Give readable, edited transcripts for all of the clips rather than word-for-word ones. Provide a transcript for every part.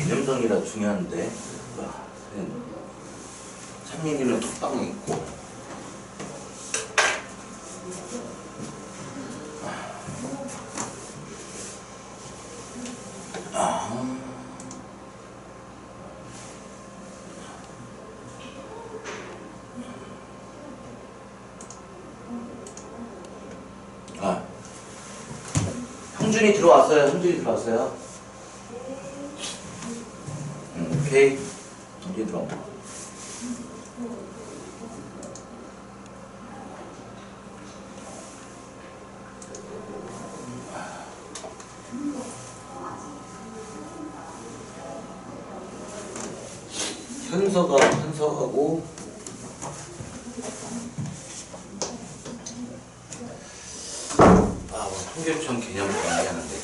개념 정리가 중요한데 찬민이는 톡방에 있고 형준이 들어왔어요. 형준이 들어왔어요. 오케이. 형준이 들어온다. 현서하고 통계청 개념을 정리하는데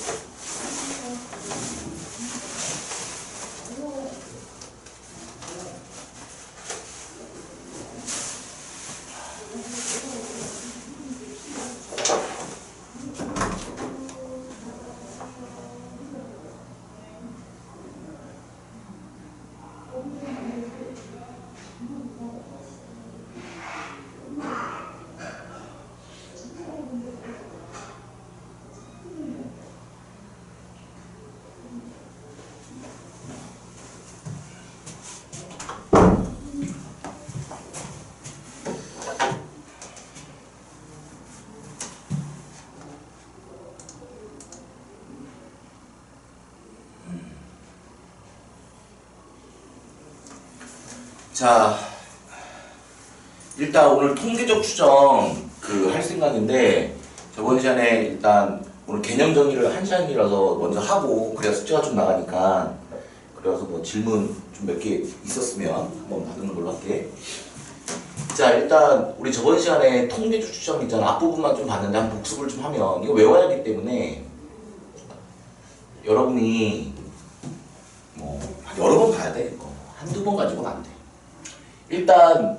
자, 일단 오늘 통계적 추정 할 생각인데 저번 시간에 일단 오늘 개념 정리를 1시간이라서 먼저 하고 그래야 숙제가 좀 나가니까 그래서 뭐 질문 좀 몇 개 있었으면 한번 받는 걸로 할게. 자, 일단 우리 저번 시간에 통계적 추정 있잖아. 앞부분만 좀 봤는데 한 복습을 좀 하면 이거 외워야 하기 때문에 여러분이 뭐 여러 번 봐야 돼. 이거 한두 번 가지고는 안 돼. 일단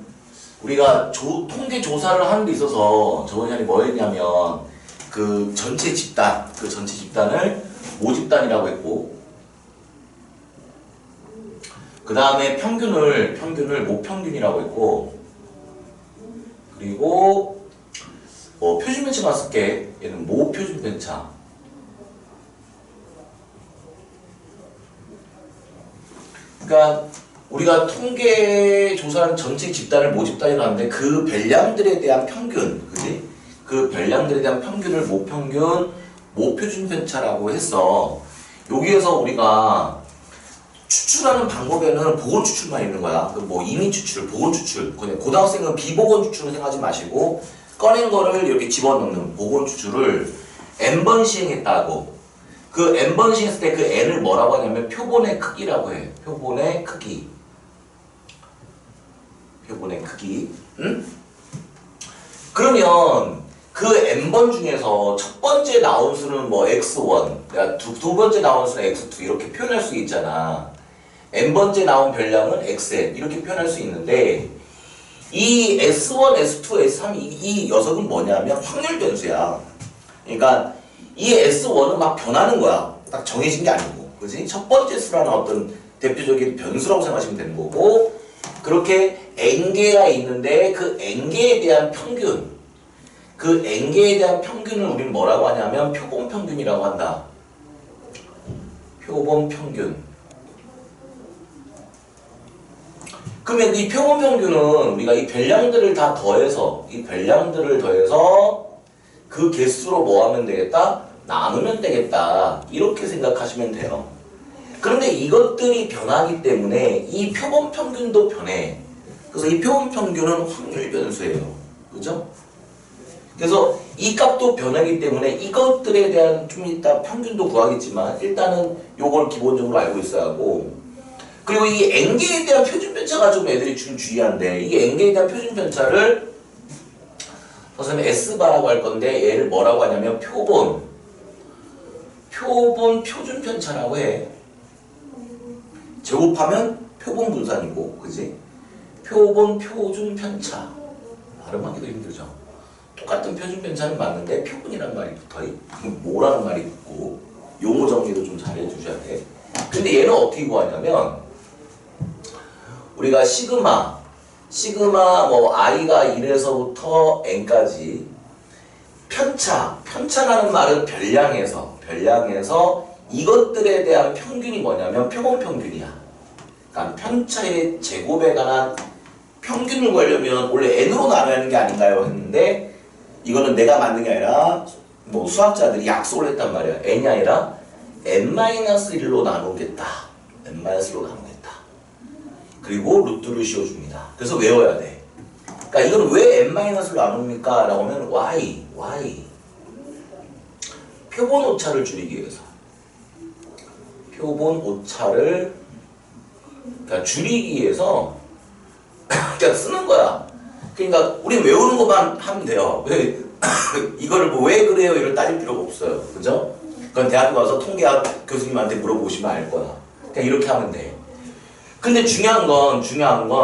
우리가 통계 조사를 하는 데 있어서 저번 시간에 뭐 했냐면 그 전체 집단을 모집단이라고 했고 그 다음에 평균을 모평균이라고 했고 그리고 뭐 표준편차만 쓸게. 얘는 모표준편차. 그러니까 우리가 통계 조사하는 전체 집단을 모집단이라고 하는데 그 별량들에 대한 평균, 그지? 그 별량들에 대한 평균을 모평균, 모표준편차라고 했어. 여기에서 우리가 추출하는 방법에는 보건 추출만 있는 거야. 뭐 이민 추출, 보건 추출. 고등학생은 비보건 추출은 생각하지 마시고 꺼낸 거를 이렇게 집어넣는 보건 추출을 n번 시행했다고. 그 n번 시행했을 때 그 n을 뭐라고 하냐면 표본의 크기라고 해. 표본의 크기. 응? 그러면 그 n번 중에서 첫 번째 나온 수는 뭐 x1, 두 번째 나온 수는 x2 이렇게 표현할 수 있잖아. n번째 나온 별량은 xn 이렇게 표현할 수 있는데 이 s1, s2, s3 이 녀석은 뭐냐면 확률 변수야. 그러니까 이 s1은 막 변하는 거야. 딱 정해진 게 아니고, 그지? 첫 번째 수라는 어떤 대표적인 변수라고 생각하시면 되는 거고, 그렇게 n개가 있는데 그 n개에 대한 평균, 그 n개에 대한 평균을 우리는 뭐라고 하냐면 표본 평균이라고 한다. 표본 평균. 그러면 이 표본 평균은 우리가 이 별량들을 다 더해서 그 개수로 뭐 하면 되겠다? 나누면 되겠다. 이렇게 생각하시면 돼요. 그런데 이것들이 변하기 때문에 이 표본 평균도 변해. 그래서 이 표본 평균은 확률 변수예요. 그죠? 그래서 이 값도 변하기 때문에 이것들에 대한 좀 이따 평균도 구하겠지만 일단은 요걸 기본적으로 알고 있어야 하고, 그리고 이 n개에 대한 표준편차가 좀 애들이 좀 주의한데, 이 n개에 대한 표준편차를 선생님 S바라고 할 건데 얘를 뭐라고 하냐면 표본 표준편차라고 해. 제곱하면 표본 분산이고, 그지? 표본 표준편차. 발음하기도 힘들죠. 똑같은 표준편차는 맞는데 표본이란 말이 붙어. 뭐라는 말이 붙고, 용어 정리도 좀 잘 해주셔야 돼. 근데 얘는 어떻게 구하냐면 우리가 시그마 뭐 i가 1에서부터 n까지 편차라는 말은 별량에서 이것들에 대한 평균이 뭐냐면 표본평균이야. 그러니까 편차의 제곱에 관한 평균을 구하려면 원래 n으로 나눠야 하는 게 아닌가요? 했는데 이거는 내가 만든 게 아니라 뭐 수학자들이 약속을 했단 말이야. n이 아니라 n-1로 나누겠다. n-1로 나누겠다. 그리고 루트를 씌워줍니다. 그래서 외워야 돼. 그러니까 이건 왜 n-로 나눕니까? 라고 하면 y 표본 오차를 줄이기 위해서 표본 오차를 그러니까 줄이기 위해서 그냥 쓰는 거야. 그러니까 우리 외우는 것만 하면 돼요. 이거를 뭐 왜 그래요? 이걸 따질 필요가 없어요. 그죠? 그건 대학교 가서 통계학 교수님한테 물어보시면 알 거야. 그냥 이렇게 하면 돼. 근데 중요한 건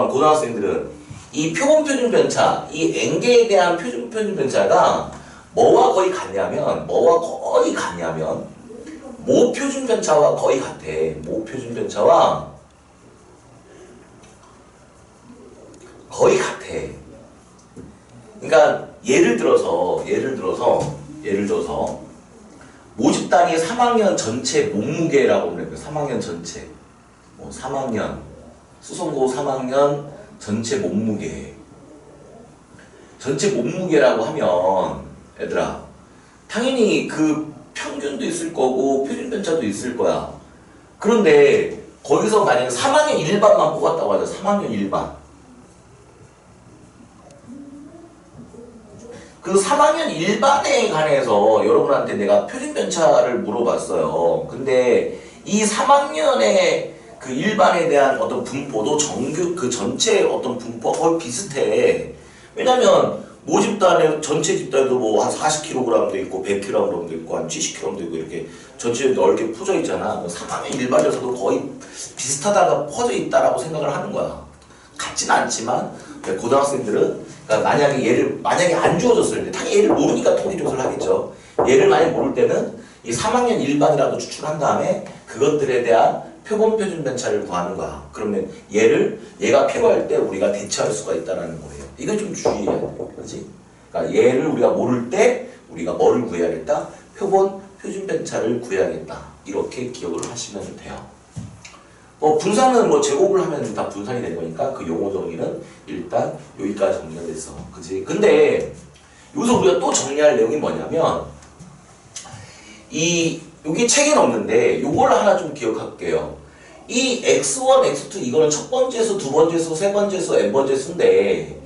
고등학생들은 이 표본 표준 편차, 이 n개에 대한 표준 편차가 뭐와 거의 같냐면 모 표준 편차와 거의 같아. 모 표준 편차와 거의 같아. 그러니까 예를 들어서 모집단이 3학년 전체 몸무게라고 그래요. 3학년 전체. 뭐 3학년 수성고 3학년 전체 몸무게라고 하면 얘들아 당연히 그 평균도 있을 거고 표준 편차도 있을 거야. 그런데 거기서 만약에 3학년 1반만 뽑았다고 하자. 3학년 1반. 그 3학년 1반에 관해서 여러분한테 내가 표준 편차를 물어봤어요. 근데 이 3학년의 그 1반에 대한 어떤 분포도 정규 그 전체 어떤 분포가 거의 비슷해. 왜냐면 모집단에 전체 집단에도 뭐 한 40kg도 있고 100kg도 있고 한 70kg도 있고 이렇게 전체 넓게 퍼져 있잖아. 3학년 1반에서도 거의 비슷하다가 퍼져 있다라고 생각을 하는 거야. 같지는 않지만 고등학생들은 그러니까 만약에 안 주어졌을 때 당연히 얘를 모르니까 통계조사를 하겠죠. 얘를 만약 모를 때는 이 3학년 1반이라도 추출한 다음에 그것들에 대한 표본 표준 편차를 구하는 거야. 그러면 얘가 필요할 때 우리가 대처할 수가 있다는 거예요. 이거 좀 주의해야 돼. 그렇지? 그러니까 얘를 우리가 모를 때 우리가 뭐를 구해야겠다? 표본 표준 편차를 구해야겠다. 이렇게 기억을 하시면 돼요. 분산은 뭐 제곱을 하면 다 분산이 되는 거니까 그 용어 정리는 일단 여기까지 정리가 됐어. 그치? 근데 여기서 우리가 또 정리할 내용이 뭐냐면 여기 책에는 없는데 요걸 하나 좀 기억할게요. 이 x1, x2 이거는 첫 번째 수, 두 번째 수, 세 번째 수, n번째 수인데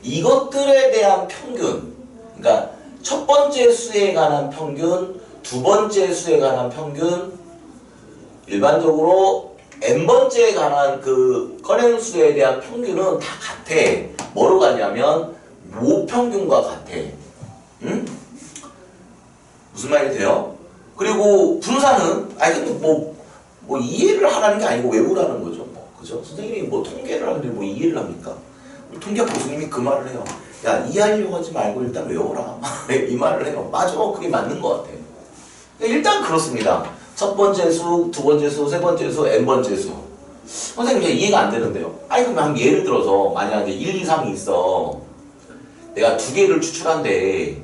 이것들에 대한 평균 그러니까 첫 번째 수에 관한 평균, 두 번째 수에 관한 평균 일반적으로 n번째에 관한 그 꺼낸 수에 대한 평균은 다 같아. 뭐로 같냐면 모평균과 같아. 응? 무슨 말이 돼요? 그리고 분산은 근데 뭐 이해를 하라는 게 아니고 외우라는 거죠. 그죠? 선생님이 뭐 통계를 하는데 뭐 이해를 합니까? 우리 통계학 교수님이 그 말을 해요. 야, 이해하려고 하지 말고 일단 외워라. 이 말을 해요. 맞아. 그게 맞는 것 같아. 일단 그렇습니다. 첫 번째 수, 두 번째 수, 세 번째 수, n번째 수. 선생님 이제 이해가 안 되는데요. 그럼 한 예를 들어서 만약에 1, 2, 3이 있어. 내가 두 개를 추출한대.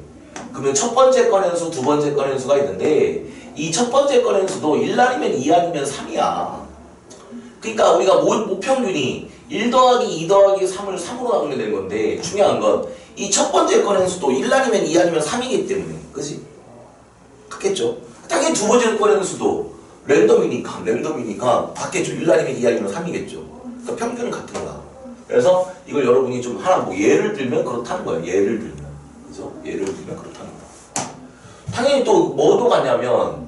그러면 첫 번째 꺼낸 수, 두 번째 꺼낸 수가 있는데 이 첫 번째 꺼낸 수도 1 아니면 2 아니면 3이야. 그러니까 우리가 모평균이 1 더하기 2 더하기 3을 3으로 나누면 되는 건데 중요한 건 이 첫 번째 꺼낸 수도 1 아니면 2 아니면 3이기 때문에 그치? 같겠죠? 당연히 두 번째 꺼낸 수도 랜덤이니까 같겠죠. 1 아니면 2 아니면 3이겠죠. 그러니까 평균은 같은 거야. 그래서 이걸 여러분이 좀 하나 뭐 예를 들면 그렇다는 거예요. 예를 들면. 그죠? 예를 들면 그렇다는 거야. 당연히 또 뭐도 같냐면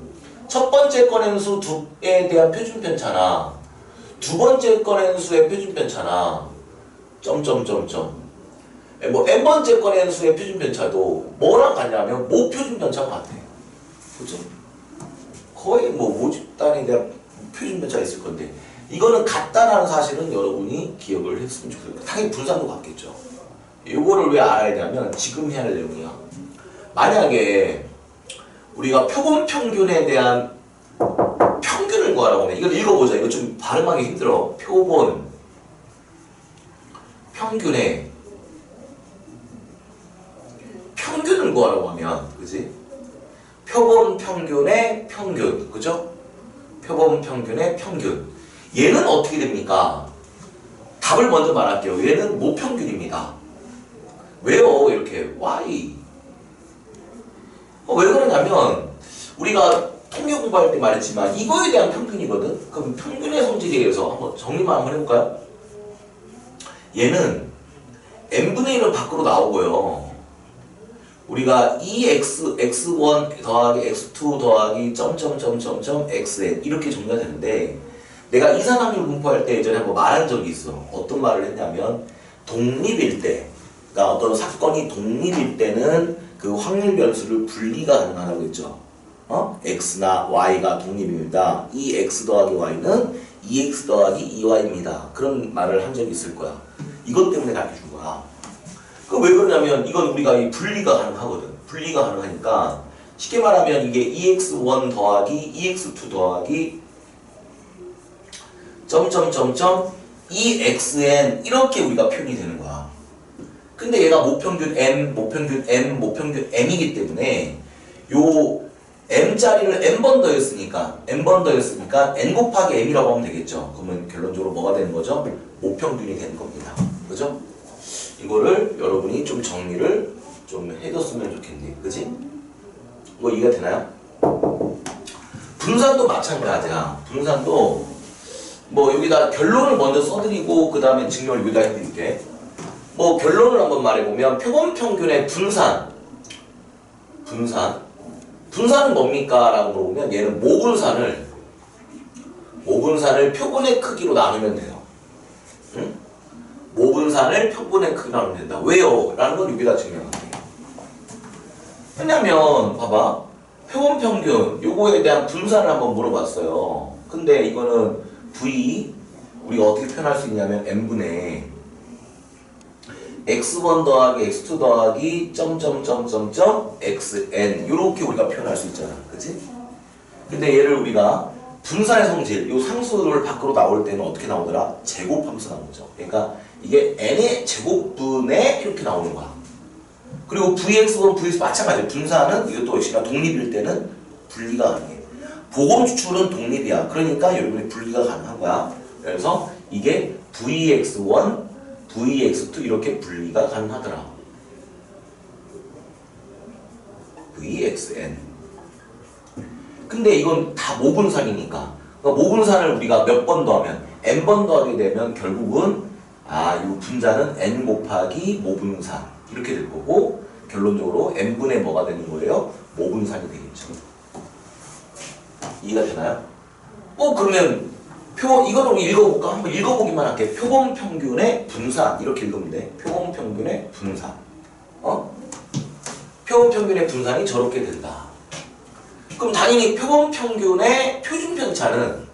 첫 번째 꺼낸 수에 대한 표준 편차나 두 번째 꺼낸 수의 표준 편차나 뭐 n번째 꺼낸 수의 표준 편차도 뭐랑 같냐면 모표준 편차가 같아. 그죠? 거의 뭐 모집단에 대한 표준 편차가 있을 건데 이거는 같다라는 사실은 여러분이 기억을 했으면 좋겠어요. 당연히 분산도 같겠죠. 이거를 왜 알아야 되냐면 지금 해야 할 내용이야. 만약에 우리가 표본 평균에 대한 평균을 구하라고 하면 이걸 읽어보자. 이거 좀 발음하기 힘들어. 표본 평균의 평균을 구하라고 하면, 그지? 표본 평균의 평균, 그죠? 표본 평균의 평균. 얘는 어떻게 됩니까? 답을 먼저 말할게요. 얘는 모평균입니다. 왜요? 이렇게 why? 왜 그러냐면 우리가 통계 공부할 때 말했지만 이거에 대한 평균이거든. 그럼 평균의 성질에 의해서 한번 정리만 한번 해볼까요? 얘는 n분의 1은 밖으로 나오고요. 우리가 x1 더하기 x2 더하기 점점점점점 xn 이렇게 정리가 되는데, 내가 이산확률 분포할 때 예전에 한번 말한 적이 있어. 어떤 말을 했냐면 독립일 때, 그러니까 어떤 사건이 독립일 때는 그 확률 변수를 분리가 가능하다고 했죠. x나 y가 독립입니다. 이 x 더하기 y는 2x 더하기 2y입니다. 그런 말을 한 적이 있을 거야. 이것 때문에 가르쳐준 거야. 그 왜 그러냐면 이건 우리가 이 분리가 가능하거든. 분리가 가능하니까 쉽게 말하면 이게 2x1 더하기 2x2 더하기 점점점점 2xn 이렇게 우리가 표현이 되는 거야. 근데 얘가 모평균 m, 모평균 m, 모평균 m이기 때문에 요 m자리를 n번 더했으니까 n번 더했으니까 n 곱하기 m이라고 하면 되겠죠. 그러면 결론적으로 뭐가 되는 거죠? 모평균이 되는 겁니다. 그죠? 이거를 여러분이 좀 정리를 좀 해줬으면 좋겠네. 그지? 이거 이해가 되나요? 분산도 마찬가지야. 분산도 뭐 여기다 결론을 먼저 써드리고 그 다음에 증명을 여기다 해드릴게. 뭐 결론을 한번 말해보면 표본 평균의 분산은 뭡니까? 라고 물어보면 얘는 모분산을 표본의 크기로 나누면 돼요. 응? 모분산을 표본의 크기로 나누면 된다. 왜요? 라는 건 여기다 증명할게요. 왜냐면 봐봐, 표본 평균 요거에 대한 분산을 한번 물어봤어요. 근데 이거는 V 우리가 어떻게 표현할 수 있냐면 n분의 x1 더하기 x2 더하기 점점점점점 xn 요렇게 우리가 표현할 수 있잖아. 그치? 근데 얘를 우리가 분산의 성질 요 상수를 밖으로 나올 때는 어떻게 나오더라? 제곱하면서 나오죠. 그러니까 이게 n의 제곱분에 이렇게 나오는 거야. 그리고 vx1, vx 마찬가지야. 분산은 이것도 역시나 독립일 때는 분리가 가능해. 보건 추출은 독립이야. 그러니까 여러분이 분리가 가능한 거야. 그래서 이게 vx1, vx2 이렇게 분리가 가능하더라. vxn. 근데 이건 다 모분산이니까. 그러니까 모분산을 우리가 몇 번 더하면 n번 더하게 되면 결국은 이 분자는 n 곱하기 모분산 이렇게 될 거고, 결론적으로 n분의 뭐가 되는 거예요? 모분산이 되겠죠. 이해가 되나요? 그러면 이거를 우리 읽어볼까? 한번 읽어보기만 할게. 표본 평균의 분산 이렇게 읽으면 돼. 표본 평균의 분산. 표본 평균의 분산이 저렇게 된다. 그럼 당연히 표본 평균의 표준 편차는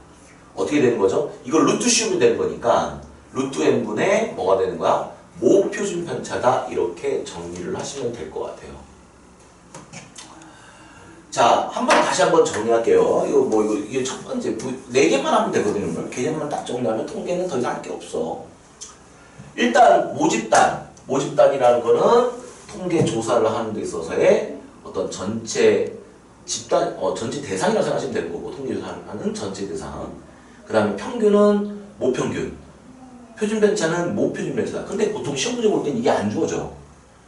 어떻게 되는 거죠? 이걸 루트 씌우면 되는 거니까 루트 n분의 뭐가 되는 거야? 모 표준 편차다. 이렇게 정리를 하시면 될 것 같아요. 자, 다시 한번 정리할게요. 이게 첫 번째, 4개만 하면 되거든요. 개념만 딱 정리하면 통계는 더 이상 할 게 없어. 일단, 모집단이라는 거는 통계 조사를 하는 데 있어서의 어떤 전체 전체 대상이라고 생각하시면 될 거고, 통계 조사하는 전체 대상. 그 다음에 평균은 모평균. 표준 편차는 모표준 편차다. 근데 보통 시험 문제 볼 땐 이게 안 주어져.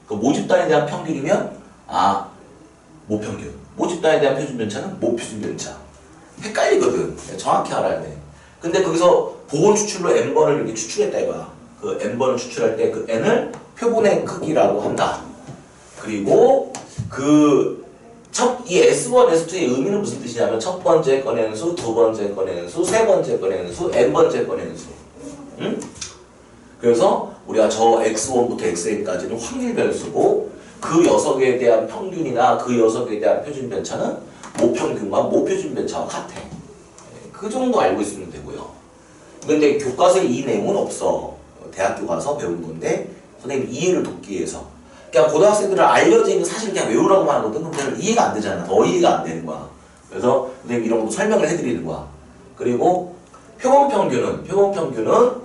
그 모집단에 대한 평균이면, 모평균. 모집단에 대한 표준 편차는 모표준 편차. 헷갈리거든. 정확히 알아야 돼. 근데 거기서 보건 추출로 n번을 이렇게 추출했다 이거야. 그 n번을 추출할 때 그 n을 표본의 크기라고 한다. 그리고 이 S1, S2의 의미는 무슨 뜻이냐면 첫 번째 꺼내는 수, 두 번째 꺼내는 수, 세 번째 꺼내는 수, n번째 꺼내는 수. 응? 그래서 우리가 저 x1부터 xn까지는 확률 변수고, 그 녀석에 대한 평균이나 그 녀석에 대한 표준 편차는 모평균과 모표준 편차와 같아. 그 정도 알고 있으면 되고요. 근데 교과서에 이 내용은 없어. 대학교 가서 배운 건데 선생님 이해를 돕기 위해서. 그냥 고등학생들은 알려져 있는 사실을 그냥 외우라고 하거든. 그럼 이해가 안 되잖아. 더 이해가 안 되는 거야. 그래서 선생님 이런 것도 설명을 해드리는 거야. 그리고 표본평균은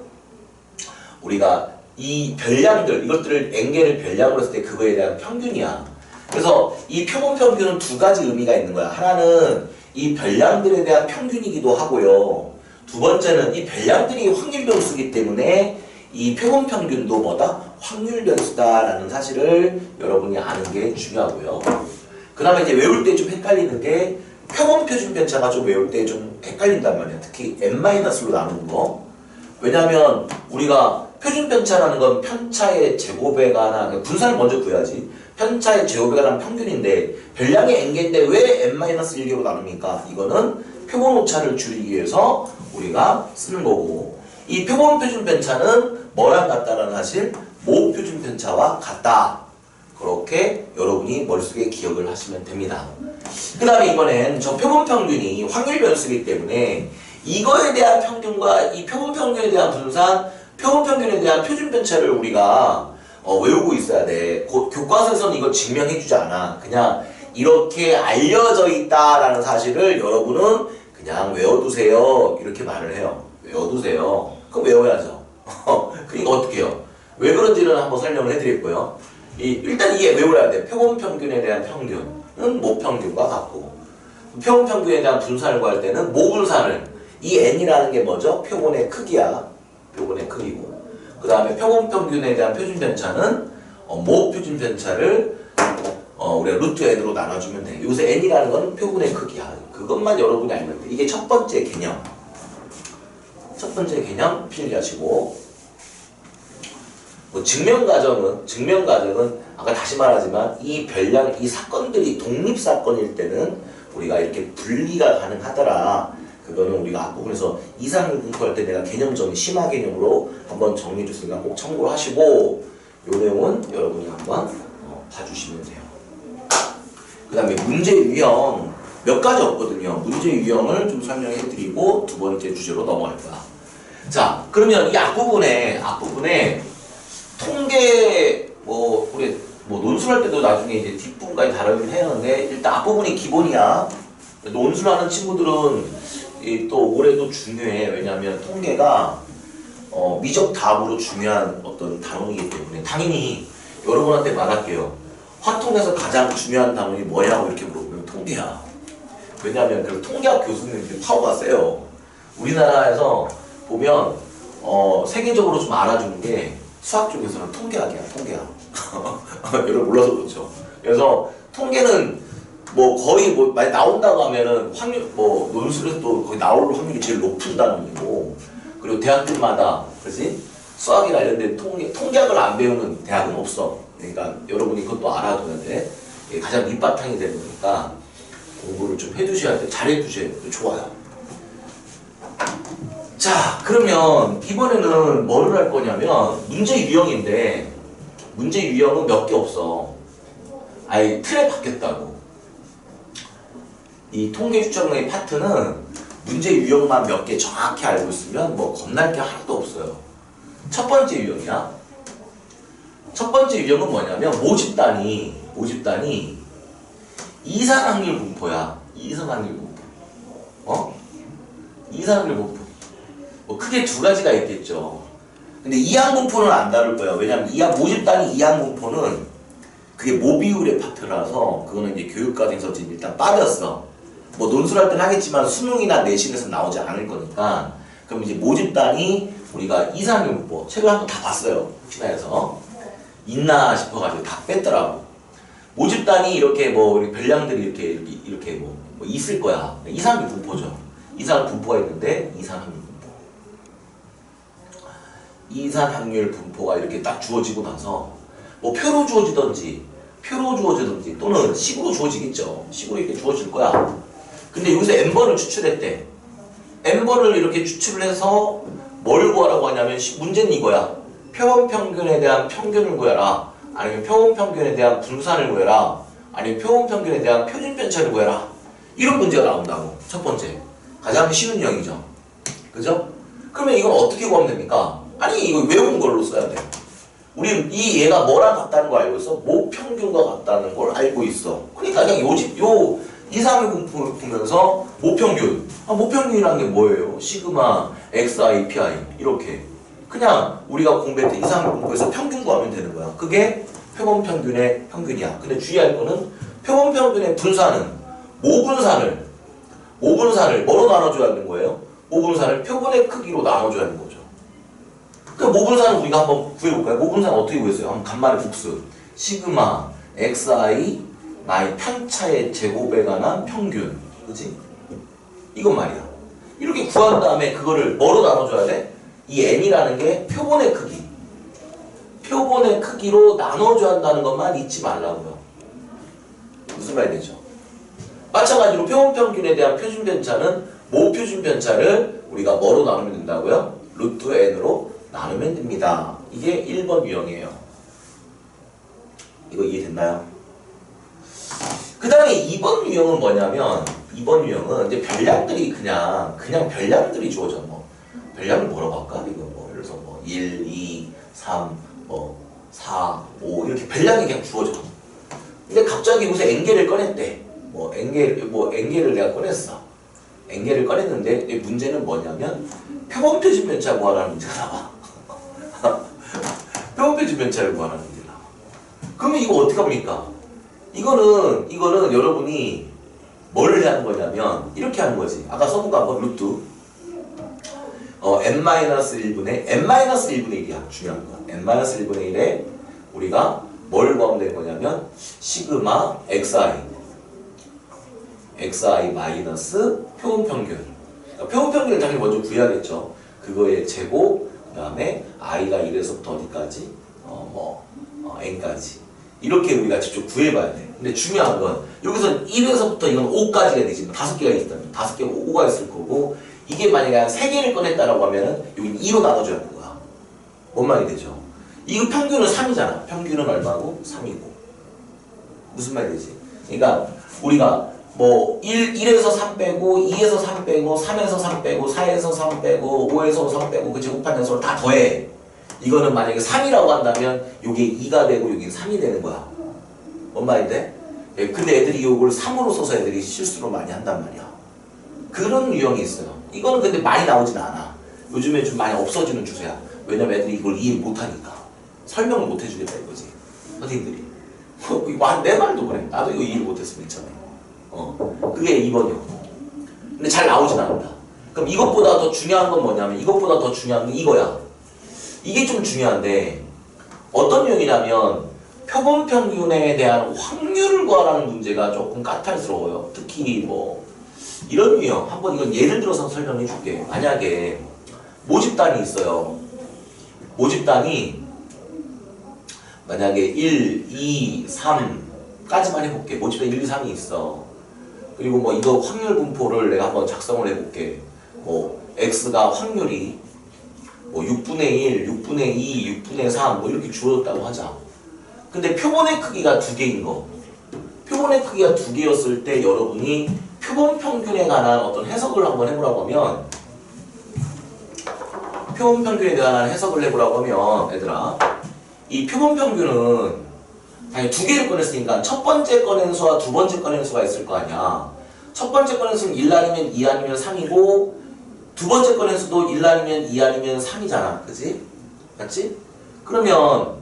우리가 이 별량들, 이것들을 N개를 별량으로 했을 때 그거에 대한 평균이야. 그래서 이 표본평균은 두 가지 의미가 있는 거야. 하나는 이 별량들에 대한 평균이기도 하고요. 두 번째는 이 별량들이 확률 변수이기 때문에 이 표본평균도 뭐다? 확률 변수다라는 사실을 여러분이 아는 게 중요하고요. 그 다음에 이제 외울 때 좀 헷갈리는 게 표본표준 편차가 좀 외울 때 좀 헷갈린단 말이야. 특히 n-로 나누는 거. 왜냐하면 우리가 표준 편차라는 건 편차의 제곱에 관한 분산을 먼저 구해야지. 편차의 제곱에 관한 평균인데 별량이 n개인데 왜 n-1개로 나눕니까? 이거는 표본 오차를 줄이기 위해서 우리가 쓰는 거고, 이 표본 표준 편차는 뭐랑 같다라는 사실, 모 표준 편차와 같다. 그렇게 여러분이 머릿속에 기억을 하시면 됩니다. 그 다음에 이번엔 저 표본 평균이 확률 변수이기 때문에 이거에 대한 평균과 이 표본 평균에 대한 분산, 표본 평균에 대한 표준 편차를 우리가 외우고 있어야 돼. 교과서에서는 이거 증명해주지 않아. 그냥 이렇게 알려져 있다라는 사실을 여러분은 그냥 외워두세요. 이렇게 말을 해요. 외워두세요. 그럼 외워야죠. 그러니까 어떻게 해요? 왜 그런지는 한번 설명을 해드렸고요. 일단 이게 외워야 돼. 표본 평균에 대한 평균은 모평균과 같고, 표본 평균에 대한 분산을 구할 때는 모분산을, 이 n이라는 게 뭐죠? 표본의 크기야. 표본의 크기고, 그 다음에 표본 평균에 대한 표준 편차는 모 표준 편차를 우리가 루트 n으로 나눠주면 돼. 여기서 n이라는 건 표본의 크기야. 그것만 여러분이 알면 돼. 이게 첫 번째 개념. 첫 번째 개념 필기하시고, 증명 과정은 아까 다시 말하지만 이 별량, 이 사건들이 독립 사건일 때는 우리가 이렇게 분리가 가능하더라. 그거는 우리가 앞부분에서 이상을 분포할 때 내가 개념 심화 개념으로 한번 정리해 줬으니까 꼭 참고를 하시고, 요 내용은 여러분이 한번 봐주시면 돼요. 그 다음에 문제 유형 몇 가지 없거든요. 문제 유형을 좀 설명해 드리고 두 번째 주제로 넘어갈 거야. 자, 그러면 이 앞부분에 통계 우리 논술할 때도 나중에 이제 뒷부분까지 다루긴 했는데 일단 앞부분이 기본이야. 논술하는 친구들은 또 올해도 중요해. 왜냐하면 통계가 미적 답으로 중요한 어떤 단원이기 때문에 당연히 여러분한테 말할게요. 화통에서 가장 중요한 단원이 뭐냐고 이렇게 물어보면 통계야. 왜냐하면 그 통계학 교수님들이 파워가 세요. 우리나라에서 보면 세계적으로 좀 알아주는 게 수학 쪽에서는 통계학이야, 통계학. 여러분 몰라서 그렇죠. 그래서 통계는 거의 많이 나온다고 하면은 확률, 논술에서도 거의 나올 확률이 제일 높은 단원이고, 그리고 대학들마다, 그렇지? 수학에 관련된 통계학을 안 배우는 대학은 없어. 그러니까 여러분이 그것도 알아둬야 돼. 이게 가장 밑바탕이 되는 거니까 공부를 좀 해두셔야 돼. 잘 해두셔야 돼. 좋아요. 자, 그러면 이번에는 뭐를 할 거냐면 문제 유형인데, 문제 유형은 몇 개 없어. 아예 틀에 바뀌었다고. 이 통계 추정의 파트는 문제 유형만 몇 개 정확히 알고 있으면 겁날 게 하나도 없어요. 첫 번째 유형이야. 첫 번째 유형은 뭐냐면 모집단이 이산확률 분포야. 이산확률 분포. 이산확률 분포. 크게 두 가지가 있겠죠. 근데 이항분포는 안 다룰 거야. 왜냐면 모집단위 이항분포는 그게 모비율의 파트라서 그거는 이제 교육과정에서 지금 일단 빠졌어. 논술할 때는 하겠지만 수능이나 내신에서 나오지 않을 거니까. 그럼 이제 모집단위 우리가 이상확률 분포 책을 한번 다 봤어요. 혹시나해서 있나 싶어가지고 다 뺐더라고. 모집단위 이렇게 우리 별량들이 이렇게 있을 거야. 이상확률 분포죠. 이상확률 분포가 있는데 이산확률 분포가 이렇게 딱 주어지고 나서 표로 주어지든지 또는 식으로 주어지겠죠. 식으로 이렇게 주어질 거야. 근데 여기서 n번을 추출했대. n번을 이렇게 추출을 해서 뭘 구하라고 하냐면 문제는 이거야. 표본 평균에 대한 평균을 구해라. 아니면 표본 평균에 대한 분산을 구해라. 아니면 표본 평균에 대한 표준 편차를 구해라. 이런 문제가 나온다고. 첫 번째. 가장 쉬운 유형이죠. 그죠? 그러면 이걸 어떻게 구하면 됩니까? 아니 이거 외운 걸로 써야 돼. 우리 얘가 뭐랑 같다는 거 알고 있어? 모평균과 같다는 걸 알고 있어. 그러니까 그냥 요 이상의 분포를 보면서 모평균. 모평균이라는 게 뭐예요? 시그마 xi pi 이렇게. 그냥 우리가 공부할 때 이상의 분포에서 평균 구하면 되는 거야. 그게 표본 평균의 평균이야. 근데 주의할 거는 표본 평균의 분산은 모분산을 뭐로 나눠줘야 하는 거예요? 모분산을 표본의 크기로 나눠줘야 하는 거죠. 그 모분산을 우리가 한번 구해볼까요? 모분산 어떻게 구했어요? 한번 간만에 복습. 시그마 xi 나의 편차의 제곱에 관한 평균. 그치? 이건 말이야. 이렇게 구한 다음에 그거를 뭐로 나눠줘야 돼? 이 n이라는 게 표본의 크기. 표본의 크기로 나눠줘야 한다는 것만 잊지 말라고요. 무슨 말이 되죠? 마찬가지로 표본 평균에 대한 표준 편차는 모표준 편차를 우리가 뭐로 나누면 된다고요? 루트 n으로 나누면 됩니다. 이게 1번 유형이에요. 이거 이해됐나요? 그 다음에 2번 유형은 뭐냐면 2번 유형은 이제 별량들이 그냥 별량들이 주어져. 뭐 별량을 뭐라고 할까? 이거 뭐 예를 들어서 뭐 1, 2, 3, 뭐 4, 5 이렇게 별량이 그냥 주어져. 근데 갑자기 무슨 n개를 꺼냈대. n개를 내가 꺼냈어. n개를 꺼냈는데 문제는 뭐냐면 표본 표준 편차 구하라는 문제가 나와. 표본 표준 편차를 구하라는 문제가 나와. 그러면 이거 어떻게 합니까? 이거는 여러분이 뭘 해야 하는 거냐면 이렇게 하는 거지. 아까 써본 거 한번 루트 n-1분의 n-1분의 1이야. 중요한 거. n-1분의 1에 우리가 뭘 구하면 되는 거냐면 시그마 xi 마이너스 표본 평균. 표본 평균을 당연히 먼저 구해야겠죠. 그거의 제곱, 그 다음에 i가 1에서부터 어디까지? n까지. 이렇게 우리가 직접 구해봐야 돼. 근데 중요한 건 여기서 1에서부터 이건 5까지가 되지. 5개가 있다면 5개가 5가 있을 거고 이게 만약에 한 3개를 꺼냈다라고 하면은 여기 2로 나눠줘야 하는 거야. 뭔 말이 되죠? 이거 평균은 3이잖아. 평균은 얼마고? 3이고. 무슨 말이 되지? 그러니까 우리가 뭐 1에서 3 빼고 2에서 3 빼고 3에서 3 빼고 4에서 3 빼고 5에서 3 빼고 그 제곱한 연수를 다 더해. 이거는 만약에 3이라고 한다면 이게 2가 되고 여기 3이 되는 거야. 뭔 말이 돼? 예, 근데 애들이 이걸 3으로 써서 애들이 실수로 많이 한단 말이야. 그런 유형이 있어요. 이거는 근데 많이 나오진 않아. 요즘에 좀 많이 없어지는 추세야. 왜냐면 애들이 이걸 이해 못하니까. 설명을 못 해주겠다 이거지. 선생님들이. 내 말도 그래. 나도 이거 이해 못했으면 있잖아. 그게 2번이요. 근데 잘 나오진 않는다. 그럼 이것보다 더 중요한 건 뭐냐면 이것보다 더 중요한 건 이거야. 이게 좀 중요한데 어떤 유형이냐면 표본 평균에 대한 확률을 구하라는 문제가 조금 까탈스러워요. 특히 뭐 이런 유형. 한번 이건 예를 들어서 설명해 줄게. 만약에 모집단이 있어요. 모집단이 만약에 1, 2, 3까지만 해볼게. 모집단 1, 2, 3이 있어. 그리고 뭐 이거 확률 분포를 내가 한번 작성을 해볼게. 뭐 x가 확률이 뭐 6분의 1, 6분의 2, 6분의 3 뭐 이렇게 주어졌다고 하자. 근데 표본의 크기가 2개인 거. 표본의 크기가 2개였을 때 여러분이 표본 평균에 관한 어떤 해석을 한번 해보라고 하면 표본 평균에 관한 해석을 해보라고 하면 얘들아 이 표본 평균은 당연히 2개를 꺼냈으니까 첫 번째 꺼낸 수와 두 번째 꺼낸 수가 있을 거 아니야. 첫 번째 꺼낸 수는 1 아니면 2 아니면 3이고 두 번째 꺼낸 수도 1 아니면 2 아니면 3이잖아. 그치? 맞지? 그러면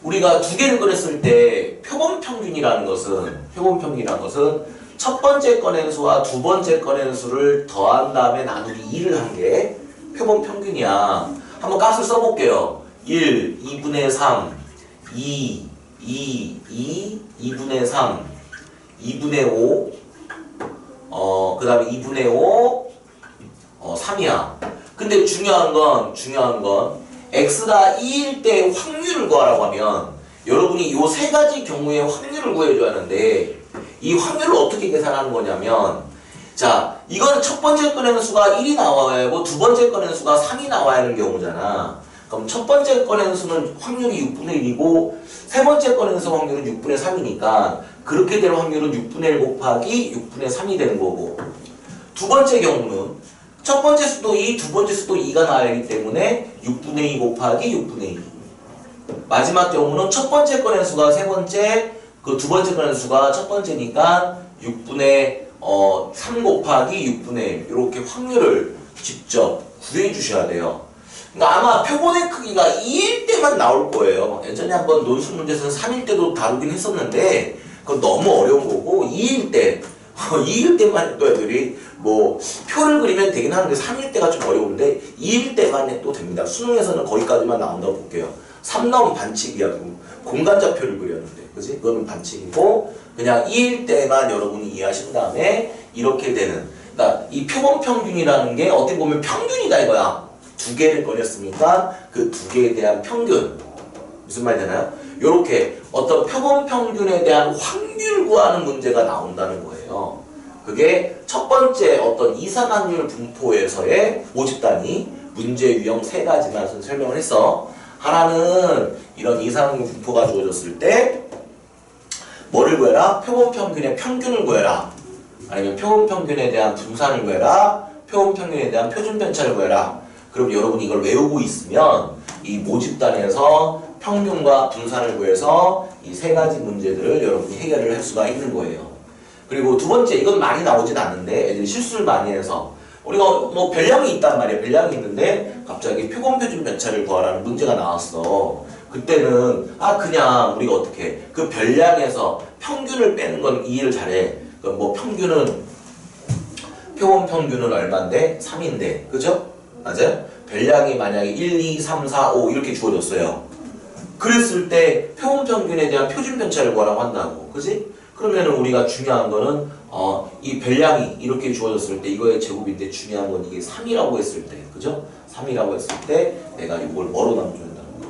우리가 2개를 꺼냈을 때 표본 평균이라는 것은 첫 번째 꺼낸 수와 두 번째 꺼낸 수를 더한 다음에 나누기 2를 한 게 표본 평균이야. 한번 값을 써볼게요. 1, 2분의 3, 2, 2분의 3, 2분의 5, 그 다음에 2분의 5, 3이야. 근데 중요한 건 x가 2일 때 확률을 구하라고 하면 여러분이 이 세 가지 경우의 확률을 구해줘야 하는데 이 확률을 어떻게 계산하는 거냐면 자, 이거는 첫 번째 꺼내는 수가 1이 나와야 하고 두 번째 꺼내는 수가 3이 나와야 하는 경우잖아. 그럼 첫 번째 꺼내는 수는 확률이 6분의 1이고 세 번째 꺼내는 수 확률은 6분의 3이니까 그렇게 될 확률은 6분의 1 곱하기 6분의 3이 되는 거고 두 번째 경우는 첫 번째 수도 2, 두 번째 수도 2가 나와야 하기 때문에 6분의 2 곱하기 6분의 2. 마지막 경우는 첫 번째 꺼낸 수가 세 번째, 그 두 번째 꺼낸 수가 첫 번째니까 6분의 3 곱하기 6분의 1 이렇게 확률을 직접 구해 주셔야 돼요. 그러니까 아마 표본의 크기가 2일 때만 나올 거예요. 예전에 한번 논술 문제에서는 3일 때도 다루긴 했었는데 그건 너무 어려운 거고 2일 때 2일 때만 또 애들이 뭐 표를 그리면 되긴 하는데 3일 때가 좀 어려운데 2일 때만 해도 됩니다. 수능에서는 거기까지만 나온다고 볼게요. 3 나오면 반칙이야. 공간좌표를 그렸는데 그지? 그거는 반칙이고 그냥 2일 때만 여러분이 이해하신 다음에 이렇게 되는, 그러니까 이 표본 평균이라는 게 어떻게 보면 평균이다 이거야. 두 개를 꺼냈으니까 그 두 개에 대한 평균, 무슨 말 되나요? 요렇게 어떤 표본 평균에 대한 확률 구하는 문제가 나온다는 거예요. 그게 첫 번째 어떤 이산확률 분포에서의 모집 단위 문제 유형 세 가지만 설명을 했어. 하나는 이런 이산확률 분포가 주어졌을 때 뭐를 구해라? 표본 평균의 평균을 구해라. 아니면 표본 평균에 대한 분산을 구해라. 표본 평균에 대한 표준 편차를 구해라. 그럼 여러분이 이걸 외우고 있으면 이 모집 단위에서 평균과 분산을 구해서 이 세 가지 문제들을 여러분이 해결을 할 수가 있는 거예요. 그리고 두 번째, 이건 많이 나오진 않는데 애들이 실수를 많이 해서 우리가 뭐 별량이 있단 말이야. 별량이 있는데 갑자기 표본 표준 편차를 구하라는 문제가 나왔어. 그때는 그냥 우리가 어떻게 그 별량에서 평균을 빼는 건 이해를 잘해. 그럼 뭐 평균은 표본 평균은 얼마인데? 3인데. 그죠? 맞아요? 별량이 만약에 1, 2, 3, 4, 5 이렇게 주어졌어요. 그랬을 때 표본 평균에 대한 표준 편차를 구하라고 한다고. 그지? 그러면은 우리가 중요한 거는 이 별량이 이렇게 주어졌을 때 이거의 제곱인데 중요한 건 이게 3이라고 했을 때. 그죠? 3이라고 했을 때 내가 이걸 뭐로 나눠줘야 한다는 거?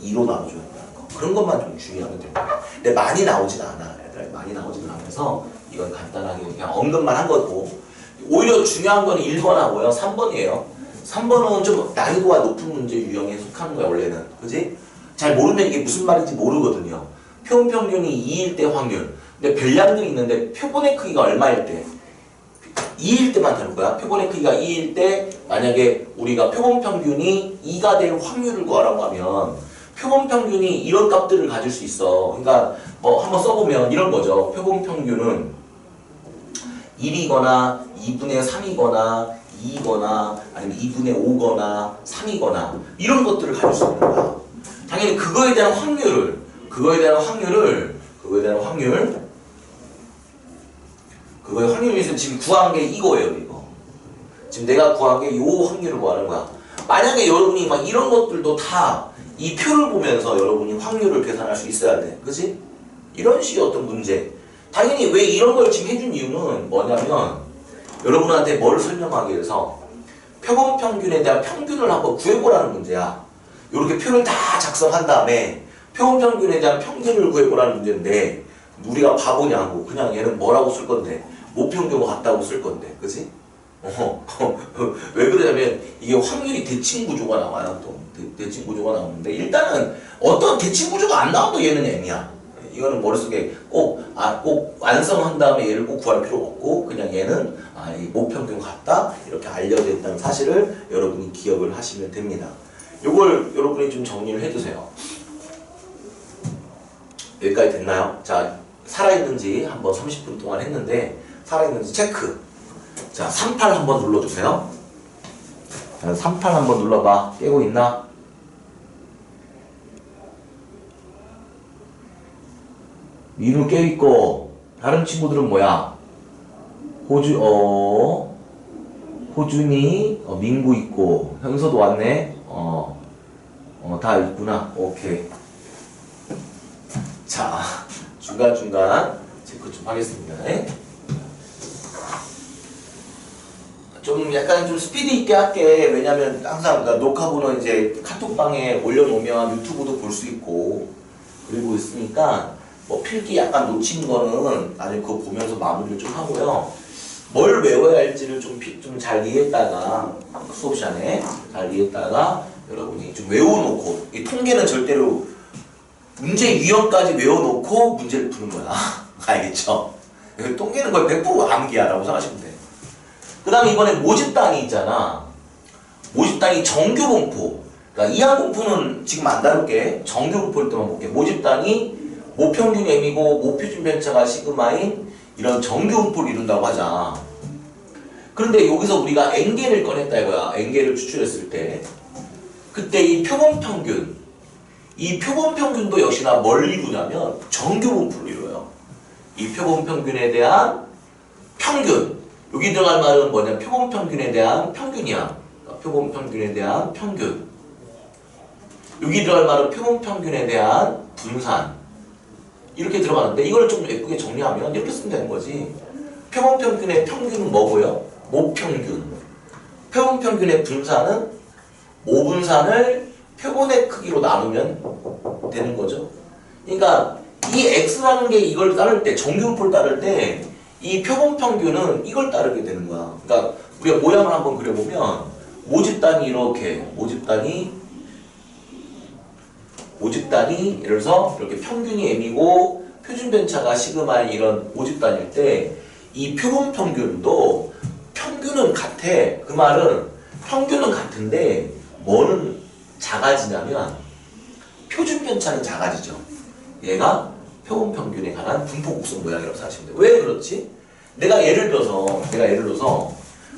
2로 나눠줘야 한다는 거. 그런 것만 좀 주의하면 됩니다. 근데 많이 나오진 않아. 애들 많이 나오진 않아서 이건 간단하게 그냥 언급만 한 거고, 오히려 중요한 건 1번하고요 3번이에요 3번은 좀 난이도가 높은 문제 유형에 속하는 거야 원래는. 그지? 잘 모르면 이게 무슨 말인지 모르거든요. 표본 평균이 2일 때 확률. 근데 별량도 있는데 표본의 크기가 얼마일 때? 2일 때만 다룰 거야. 표본의 크기가 2일 때 만약에 우리가 표본 평균이 2가 될 확률을 구하라고 하면 표본 평균이 이런 값들을 가질 수 있어. 그러니까 뭐 한번 써보면 이런 거죠. 표본 평균은 1이거나 2분의 3이거나 2거나 아니면 2분의 5거나 3이거나 이런 것들을 가질 수 있는 거야. 당연히 그거에 대한 확률을 그거의 확률이 지금 구한 게 이거예요. 이거 지금 내가 구한 게 요 확률을 구하는 거야. 만약에 여러분이 막 이런 것들도 다 이 표를 보면서 여러분이 확률을 계산할 수 있어야 돼. 그치? 이런 식의 어떤 문제. 당연히 왜 이런 걸 지금 해준 이유는 뭐냐면 여러분한테 뭘 설명하기 위해서 표본 평균에 대한 평균을 한번 구해보라는 문제야. 이렇게 표를 다 작성한 다음에 표본 평균에 대한 평균을 구해보라는 문제인데 우리가 바보냐고. 그냥 얘는 뭐라고 쓸 건데 모평균 같다고 쓸 건데. 그치? 왜 그러냐면 이게 확률이 대칭 구조가 나와요. 또 대칭 구조가 나오는데 일단은 어떤 대칭 구조가 안 나와도 얘는 M이야. 이거는 머릿속에 꼭 완성한 다음에 얘를 꼭 구할 필요 없고 그냥 얘는 이 모평균 같다 이렇게 알려져 있다는 사실을 여러분이 기억을 하시면 됩니다. 요걸 여러분이 좀 정리를 해주세요. 여기까지 됐나요? 자, 살아있는지 한번 30분 동안 했는데 살아있는지 체크. 자, 38 한번 눌러주세요. 자, 38 한번 눌러봐. 깨고 있나? 민우 깨있고 다른 친구들은 뭐야? 호준이 민구 있고 현서도 왔네. 다 있구나. 오케이. 자, 중간중간 체크 좀 하겠습니다. 좀 약간 좀 스피드 있게 할게. 왜냐면 항상 녹화본은 이제 카톡방에 올려놓으면 유튜브도 볼 수 있고 그리고 있으니까 뭐 필기 약간 놓친 거는 나중에 그거 보면서 마무리를 좀 하고요. 뭘 외워야 할지를 좀 잘 이해했다가 수업 시간에 잘 이해했다가 여러분이 좀 외워놓고, 이 통계는 절대로 문제 유형까지 외워놓고 문제를 푸는 거야. 알겠죠? 통계는 거의 100% 암기야라고 생각하시면 돼. 그 다음에 이번에 모집 단위 있잖아. 모집 단위 정규 분포. 그러니까 그러니까 이항공포는 지금 안 다룰게. 정규분포일 때만 볼게. 모집단이 모평균 m이고 모표준 편차가 시그마인 이런 정규분포를 이룬다고 하자. 그런데 여기서 우리가 n개를 꺼냈다 이거야. n개를 추출했을 때 그때 이 표본평균, 이 표본평균도 역시나 뭘 이루냐면 정규분포를 이뤄요. 이 표본평균에 대한 평균, 여기 들어갈 말은 뭐냐, 표본평균에 대한 평균이야. 그러니까 표본평균에 대한 평균. 여기 들어갈 말은 표본평균에 대한 분산. 이렇게 들어가는데 이걸 좀 예쁘게 정리하면 이렇게 쓰면 되는 거지. 표본평균의 평균은 뭐고요? 모평균. 표본평균의 분산은 모분산을 표본의 크기로 나누면 되는 거죠. 그러니까 이 x라는 게 이걸 따를 때, 정규분포를 따를 때 이 표본평균은 이걸 따르게 되는 거야. 그러니까 우리가 모양을 한번 그려보면 모집단이 이렇게, 모집단이 예를 들어서 이렇게 평균이 m이고 표준편차가 시그마인 이런 모집단일 때 이 표본평균도 평균은 같아. 그 말은 평균은 같은데 뭐는 작아지냐면 표준편차는 작아지죠. 얘가 표본평균에 관한 분포 곡선 모양이라고 생각하시면 돼요. 왜 그렇지? 내가 예를 들어서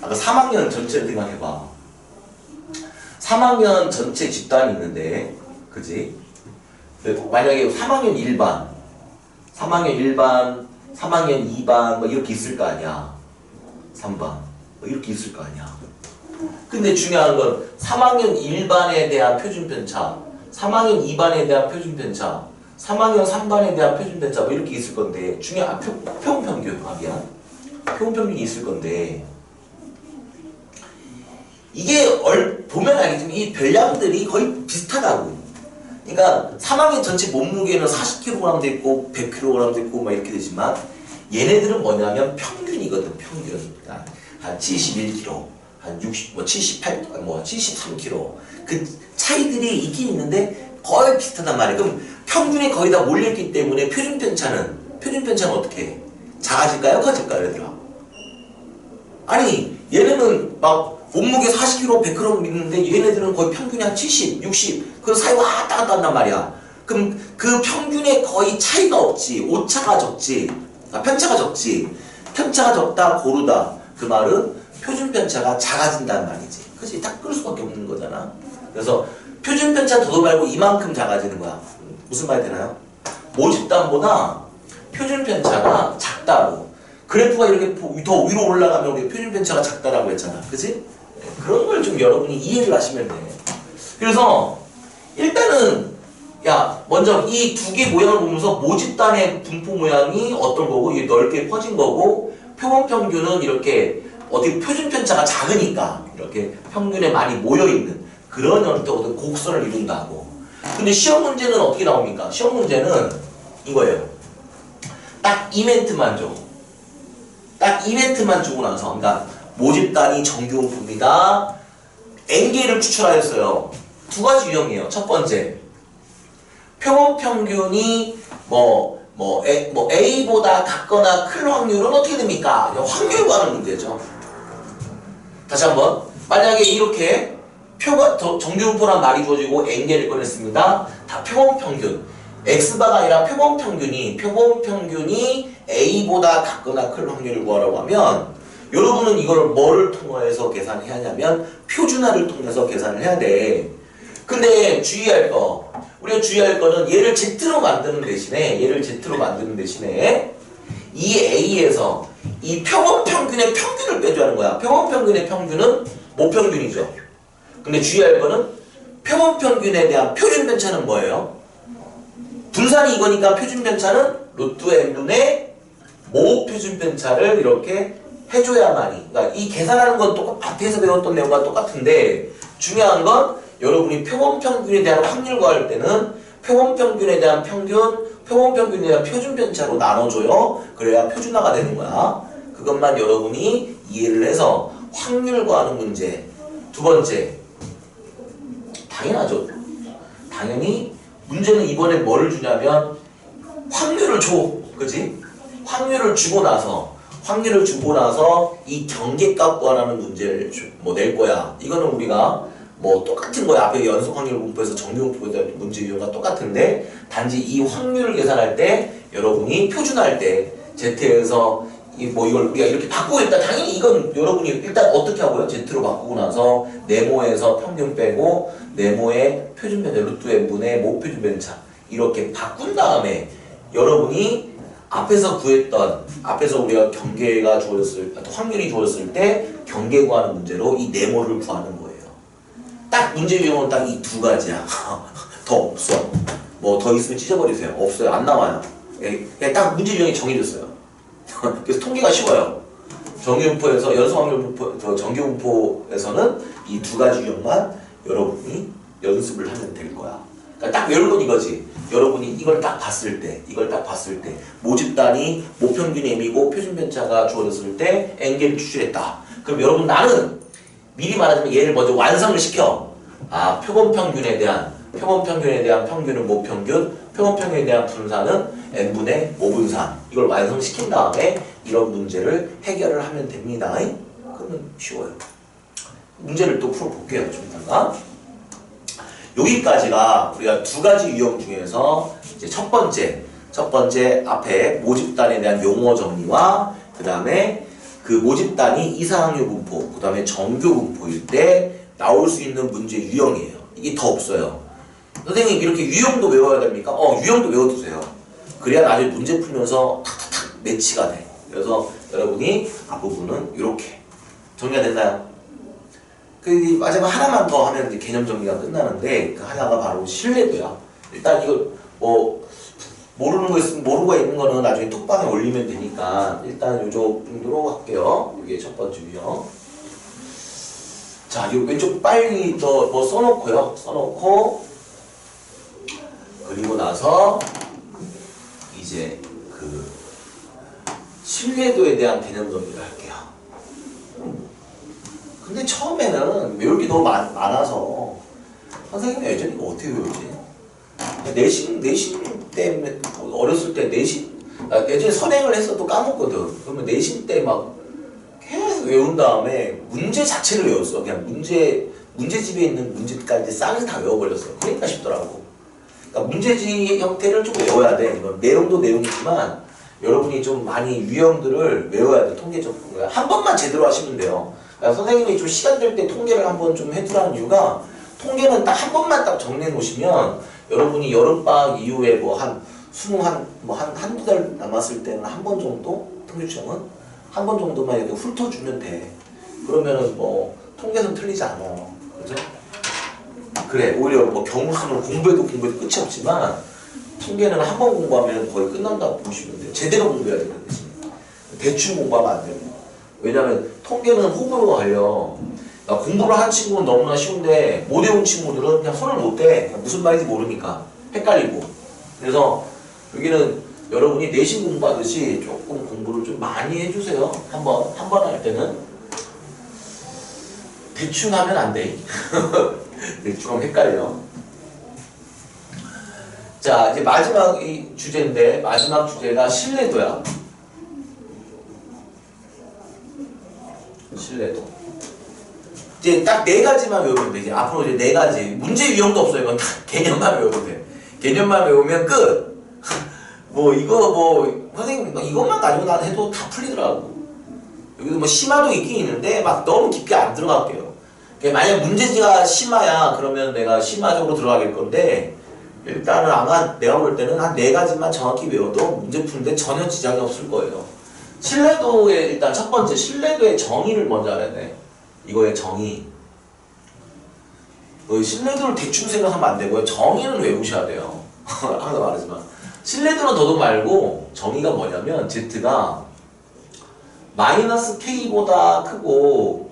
아까 3학년 전체를 생각해봐. 3학년 전체 집단이 있는데, 그지? 만약에 3학년 1반, 3학년 2반 뭐 이렇게 있을 거 아니야. 3반 뭐 이렇게 있을 거 아니야. 근데 중요한 건 3학년 1반에 대한 표준편차, 3학년 2반에 대한 표준편차, 3학년 3반에 대한 표준편차 뭐 이렇게 있을 건데 중요한 표본평균, 표본평균이 있을 건데 이게 보면 알겠지만 이 별량들이 거의 비슷하다고. 그러니까 3학년 전체 몸무게는 40kg도 있고 100kg도 있고 막 이렇게 되지만 얘네들은 뭐냐면 평균이거든. 평균. 그러니까 한 71kg, 한 60, 뭐 78, 뭐 73kg. 그 차이들이 있긴 있는데 거의 비슷하단 말이에요. 그럼 평균이 거의 다 몰려있기 때문에 표준편차는 어떻게 해? 작아질까요? 커질까요? 얘들아? 아니 얘네는 막 몸무게 40kg, 100kg 있는데 얘네들은 거의 평균이 한 70, 60 그 사이 왔다 갔다 한단 말이야. 그럼 그 평균에 거의 차이가 없지. 오차가 적지. 편차가 적지. 편차가 적다, 고르다. 그 말은 표준편차가 작아진다는 말이지. 그치? 딱 그럴 수밖에 없는 거잖아. 그래서 표준편차 더도 말고 이만큼 작아지는 거야. 무슨 말이 되나요? 모집단보다 표준편차가 작다고. 그래프가 이렇게 더 위로 올라가면 우리 표준편차가 작다라고 했잖아. 그치? 그런 걸 좀 여러분이 이해를 하시면 돼. 그래서 일단은 먼저 이 두 개 모양을 보면서 모집단의 분포 모양이 어떤 거고 이게 넓게 퍼진 거고 표본평균은 이렇게 어디 표준편차가 작으니까 이렇게 평균에 많이 모여있는 그런 형태의 곡선을 이룬다고. 근데 시험 문제는 어떻게 나옵니까? 시험 문제는 이거예요. 딱 이멘트만 줘. 딱 이멘트만 주고 나서, 그러니까 모집단이 정규분포입니다. n개를 추출하였어요. 두 가지 유형이에요. 첫 번째, 표본평균이 A보다 같거나 클 확률은 어떻게 됩니까? 확률 구하는 문제죠. 다시 한번, 만약에 이렇게 정규분포란 말이 주어지고 n개를 꺼냈습니다. 다 표본평균. x바가 아니라 표본평균이 A보다 같거나 클 확률을 구하라고 하면 여러분은 이걸 뭐를 통해서 계산을 해야 하냐면 표준화를 통해서 계산을 해야 돼. 근데 우리가 주의할 거는 얘를 Z로 만드는 대신에 이 A에서 이 표본평균의 평균을 빼줘야 하는 거야. 표본평균의 평균은 모평균이죠. 근데 주의할 거는 표본평균에 대한 표준편차는 뭐예요? 분산이 이거니까 표준편차는 루트 n분의 모표준편차를 이렇게 해줘야만이. 그러니까 이 계산하는 건 앞에서 배웠던 내용과 똑같은데 중요한 건 여러분이 표본평균에 대한 확률 구할 때는 표본평균에 대한 평균, 표본평균에 대한 표준편차로 나눠줘요. 그래야 표준화가 되는 거야. 그것만 여러분이 이해를 해서 확률 구하는 문제. 두 번째, 당연하죠. 당연히 문제는 이번에 뭐를 주냐면 확률을 줘. 그지? 확률을 주고 나서 이 경계값 구하라는 문제를 낼 거야. 이거는 우리가 뭐 똑같은 거야. 앞에 연속 확률 분포에서 정규 분포에 대한 문제 유형과 똑같은데 단지 이 확률을 계산할 때 여러분이 표준할 때 Z에서 뭐 이걸 우리가 이렇게 바꾸고 있다. 당연히 이건 여러분이 일단 어떻게 하고요? Z로 바꾸고 나서 네모에서 평균 빼고 네모의 표준 편차 루트 n분의 모표준 편차 이렇게 바꾼 다음에 여러분이 앞에서 구했던 앞에서 우리가 경계가 주어졌을 확률이 주어졌을 때 경계 구하는 문제로 이 네모를 구하는 거예요. 딱 문제 유형은 딱 이 두 가지야. 더 없어. 뭐 더 있으면 찢어버리세요. 없어요. 안 나와요. 그냥 딱 문제 유형이 정해졌어요. 그래서 통계가 쉬워요. 정규분포에서 연속확률분포, 정규분포에서는 이 두 가지 유형만 여러분이 연습을 하면 될 거야. 그러니까 딱 외울 건 이거지. 여러분이 이걸 딱 봤을 때 모집단이 모평균 M이고 표준편차가 주어졌을 때 N개를 추출했다. 그럼 여러분 나는 미리 말하자면 얘를 먼저 완성을 시켜. 아, 표본평균에 대한 평균은 모평균, 표본평균에 대한 분산은 n분의 5분산. 이걸 완성시킨 다음에 이런 문제를 해결을 하면 됩니다. 그러면 쉬워요. 문제를 또 풀어볼게요. 좀 이따가. 여기까지가 우리가 두 가지 유형 중에서 이제 첫 번째 앞에 모집단에 대한 용어 정리와 그 다음에 그 모집단이 이상확률 분포, 그 다음에 정규 분포일 때 나올 수 있는 문제 유형이에요. 이게 더 없어요. 선생님 이렇게 유형도 외워야 됩니까? 유형도 외워두세요. 그래야 나중에 문제 풀면서 탁탁탁 매치가 돼. 그래서 여러분이 앞부분은 이렇게 정리가 됐나요? 그 마지막 하나만 더 하면 이제 개념 정리가 끝나는데 그 하나가 바로 신뢰도야. 일단 이거 뭐 모르는 거 있으면 모르는 거 있는 거는 나중에 톡방에 올리면 되니까 일단 요 정도로 할게요. 이게 첫 번째 유형. 자, 이 왼쪽 빨리 더 뭐 써놓고요. 써놓고 그리고 나서 이제 그 신뢰도에 대한 개념 정리를 할게요. 근데 처음에는 외울 게 너무 많아서 선생님이 예전에 이거 어떻게 외우지? 내신 때문에 어렸을 때 내신 예전에 선행을 했어도 까먹거든. 그러면 내신 때 막 계속 외운 다음에 문제 자체를 외웠어. 그냥 문제집에 있는 문제까지 싹을 다 외워버렸어. 그러니까 쉽더라고. 그러니까 문제집 형태를 좀 외워야 돼. 이건 내용도 내용이지만 여러분이 좀 많이 유형들을 외워야 돼. 통계적 한 번만 제대로 하시면 돼요. 그러니까 선생님이 좀 시간 될 때 통계를 한번 좀 해두라는 이유가 통계는 딱 한 번만 딱 정리해 놓으시면 여러분이 여름방학 이후에 뭐 한두 달 남았을 때는 한 번 정도 통계청은 한 번 정도만 이렇게 훑어주면 돼. 그러면은 뭐 통계는 틀리지 않아. 그죠? 그래 오히려 뭐 경우수는 공부해도 끝이 없지만 통계는 한 번 공부하면 거의 끝난다고 보시면 돼요. 제대로 공부해야 되는 대신 대충 공부하면 안 돼요. 왜냐면 통계는 호불호가 갈려. 그러니까 공부를 하는 친구는 너무나 쉬운데 못 외운 친구들은 그냥 손을 못 대. 무슨 말인지 모르니까 헷갈리고. 그래서 여기는 여러분이 내신 공부하듯이 조금 공부를 좀 많이 해주세요. 한 번 할 때는 대충 하면 안 돼. 대충 하면 헷갈려. 자, 이제 마지막 이 주제인데 마지막 주제가 신뢰도야. 신뢰도. 이제 딱 네 가지만 외우면 돼. 이제 앞으로 이제 네 가지. 문제 유형도 없어요. 이건 딱 개념만 외우면 돼. 개념만 외우면 끝. 뭐 이거 뭐 선생님 이것만 가지고 난 해도 다 풀리더라고. 여기도 뭐 심화도 있긴 있는데 막 너무 깊게 안 들어갈게요. 만약 문제지가 심화야 그러면 내가 심화적으로 들어가길 건데 일단은 아마 내가 볼 때는 한 네 가지만 정확히 외워도 문제 푸는데 전혀 지장이 없을 거예요. 신뢰도의 일단 첫 번째 신뢰도의 정의를 먼저 알아야 돼. 이거의 정의. 신뢰도를 대충 생각하면 안 되고요. 정의는 외우셔야 돼요. 항상 말하지만 신뢰도는 더도 말고 정의가 뭐냐면 Z가 마이너스 K보다 크고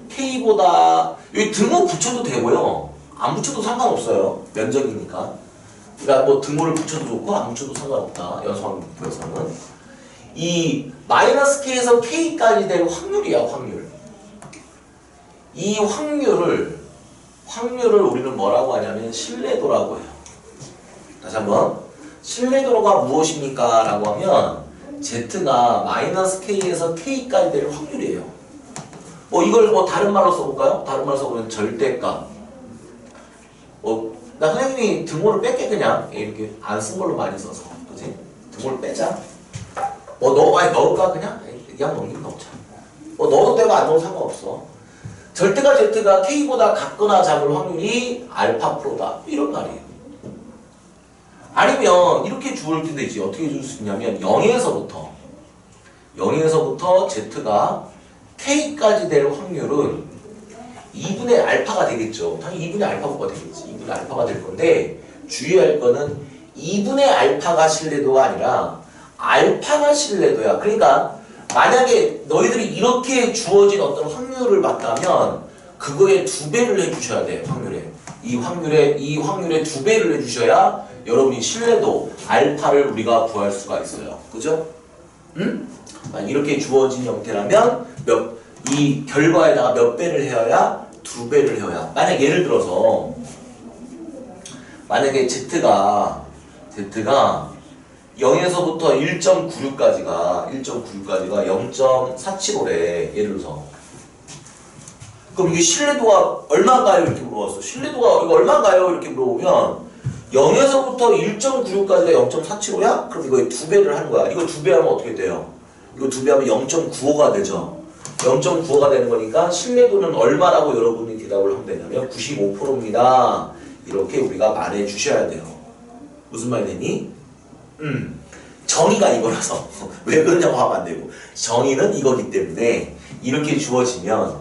K보다 여기 등호 붙여도 되고요. 안 붙여도 상관없어요. 면적이니까. 그러니까 뭐 등호를 붙여도 좋고 안 붙여도 상관없다. 연소확률 분포에서는. 이 마이너스 K에서 K까지 될 확률이야. 확률. 이 확률을 우리는 뭐라고 하냐면 신뢰도라고 해요. 다시 한번 신뢰도가 무엇입니까? 라고 하면 Z가 마이너스 K에서 K까지 될 확률이에요. 이걸 뭐 다른 말로 써볼까요? 다른 말로 써보면 절대값. 나 선생님이 등호를 뺄게 그냥 이렇게 안 쓴 걸로 많이 써서 그지? 등호를 빼자. 넣을까 그냥? 그냥 넣긴 넣자. 넣어도 되고 안 넣어도 상관없어. 절대가 Z가 K보다 같거나 작을 확률이 알파 프로다 이런 말이에요. 아니면 이렇게 주어질 때도 있지. 어떻게 줄 수 있냐면 0에서부터 Z가 K까지 될 확률은 2분의 알파가 되겠죠. 당연히 2분의 알파가 되겠지. 2분의 알파가 될 건데 주의할 거는 2분의 알파가 신뢰도가 아니라 알파가 신뢰도야. 그러니까 만약에 너희들이 이렇게 주어진 어떤 확률을 맞다면 그거에 2배를 해주셔야 돼. 이 확률에 2배를 해주셔야 여러분이 신뢰도 알파를 우리가 구할 수가 있어요. 그죠? 응? 이렇게 주어진 형태라면 이 결과에다가 몇 배를 해야 2배를 해야. 만약 예를 들어서 만약에 Z가 0에서부터 1.96까지가 0.475래. 예를 들어서. 그럼 이게 신뢰도가 얼마인가요? 이렇게 물어봤어. 신뢰도가 이거 얼마인가요? 이렇게 물어보면 0에서부터 1.96까지가 0.475야? 그럼 이거에 2배를 하는 거야. 이거 2배하면 어떻게 돼요? 이거 2배하면 0.95가 되죠. 0.95가 되는 거니까 신뢰도는 얼마라고 여러분이 대답을 하면 되냐면 95%입니다. 이렇게 우리가 말해 주셔야 돼요. 무슨 말 되니? 정의가 이거라서 왜 그러냐고 하면 안 되고 정의는 이거기 때문에 이렇게 주어지면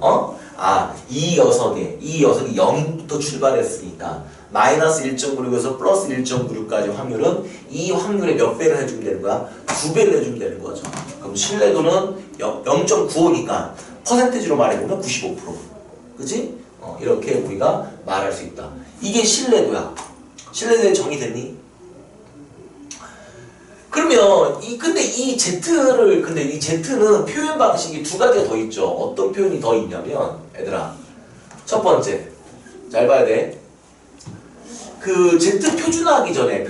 이 녀석이 0부터 출발했으니까 마이너스 1.96에서 플러스 1.96까지 확률은 이 확률에 몇 배를 해주면 되는 거야? 2배를 해주면 되는 거죠. 그럼 신뢰도는 0.95니까 퍼센테지로 말해보면 95%. 그치? 이렇게 우리가 말할 수 있다. 이게 신뢰도야. 신뢰도에 정의됐니? 그러면 근데 이 Z는 표현 방식이 2가지가 더 있죠. 어떤 표현이 더 있냐면 얘들아 첫 번째 잘 봐야 돼. 그 Z 표준화하기 전에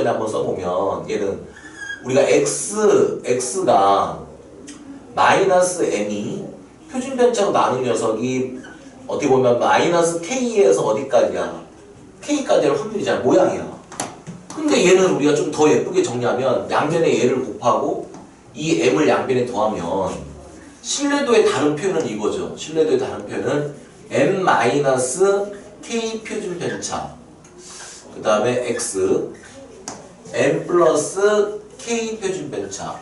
한번 써보면 얘는 우리가 X가 마이너스 M이 표준 편차로 나눈 녀석이 어떻게 보면 마이너스 K에서 어디까지야? K까지 할 확률이잖아. 모양이야. 근데 얘는 우리가 좀 더 예쁘게 정리하면 양변에 얘를 곱하고 이 M을 양변에 더하면 신뢰도의 다른 표현은 이거죠. 신뢰도의 다른 표현은 M-K 표준 편차 그 다음에 X M 플러스 K 표준 편차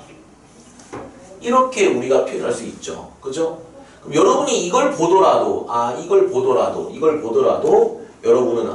이렇게 우리가 표현할 수 있죠. 그죠? 그럼 여러분이 이걸 보더라도 여러분은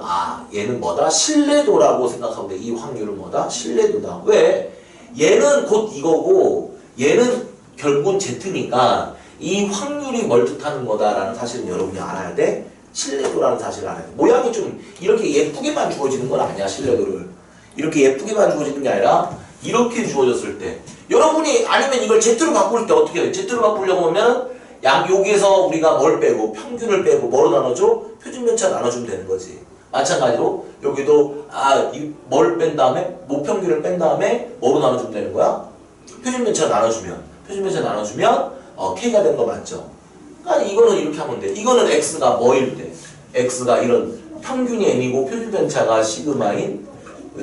얘는 뭐다? 신뢰도라고 생각하면 돼. 이 확률은 뭐다? 신뢰도다. 왜? 얘는 곧 이거고 얘는 결국은 Z니까 이 확률이 뭘 뜻하는 거다라는 사실은 여러분이 알아야 돼. 신뢰도라는 사실을 알아야 돼. 모양이 좀 이렇게 예쁘게만 주어지는 건 아니야. 신뢰도를. 이렇게 예쁘게만 주어지는 게 아니라 이렇게 주어졌을 때 여러분이 아니면 이걸 Z로 바꿀 때 어떻게 해요? Z로 바꾸려고 하면 여기에서 우리가 뭘 빼고 평균을 빼고 뭐로 나눠줘? 표준편차 나눠주면 되는 거지. 마찬가지로 여기도 뭘 뺀 다음에 모평균을 뺀 다음에 뭐로 나눠주면 되는 거야? 표준편차 나눠주면 K가 되는 거 맞죠? 그러니까 이거는 이렇게 하면 돼. 이거는 X가 뭐일 때? X가 이런 평균이 M이고 표준편차가 시그마인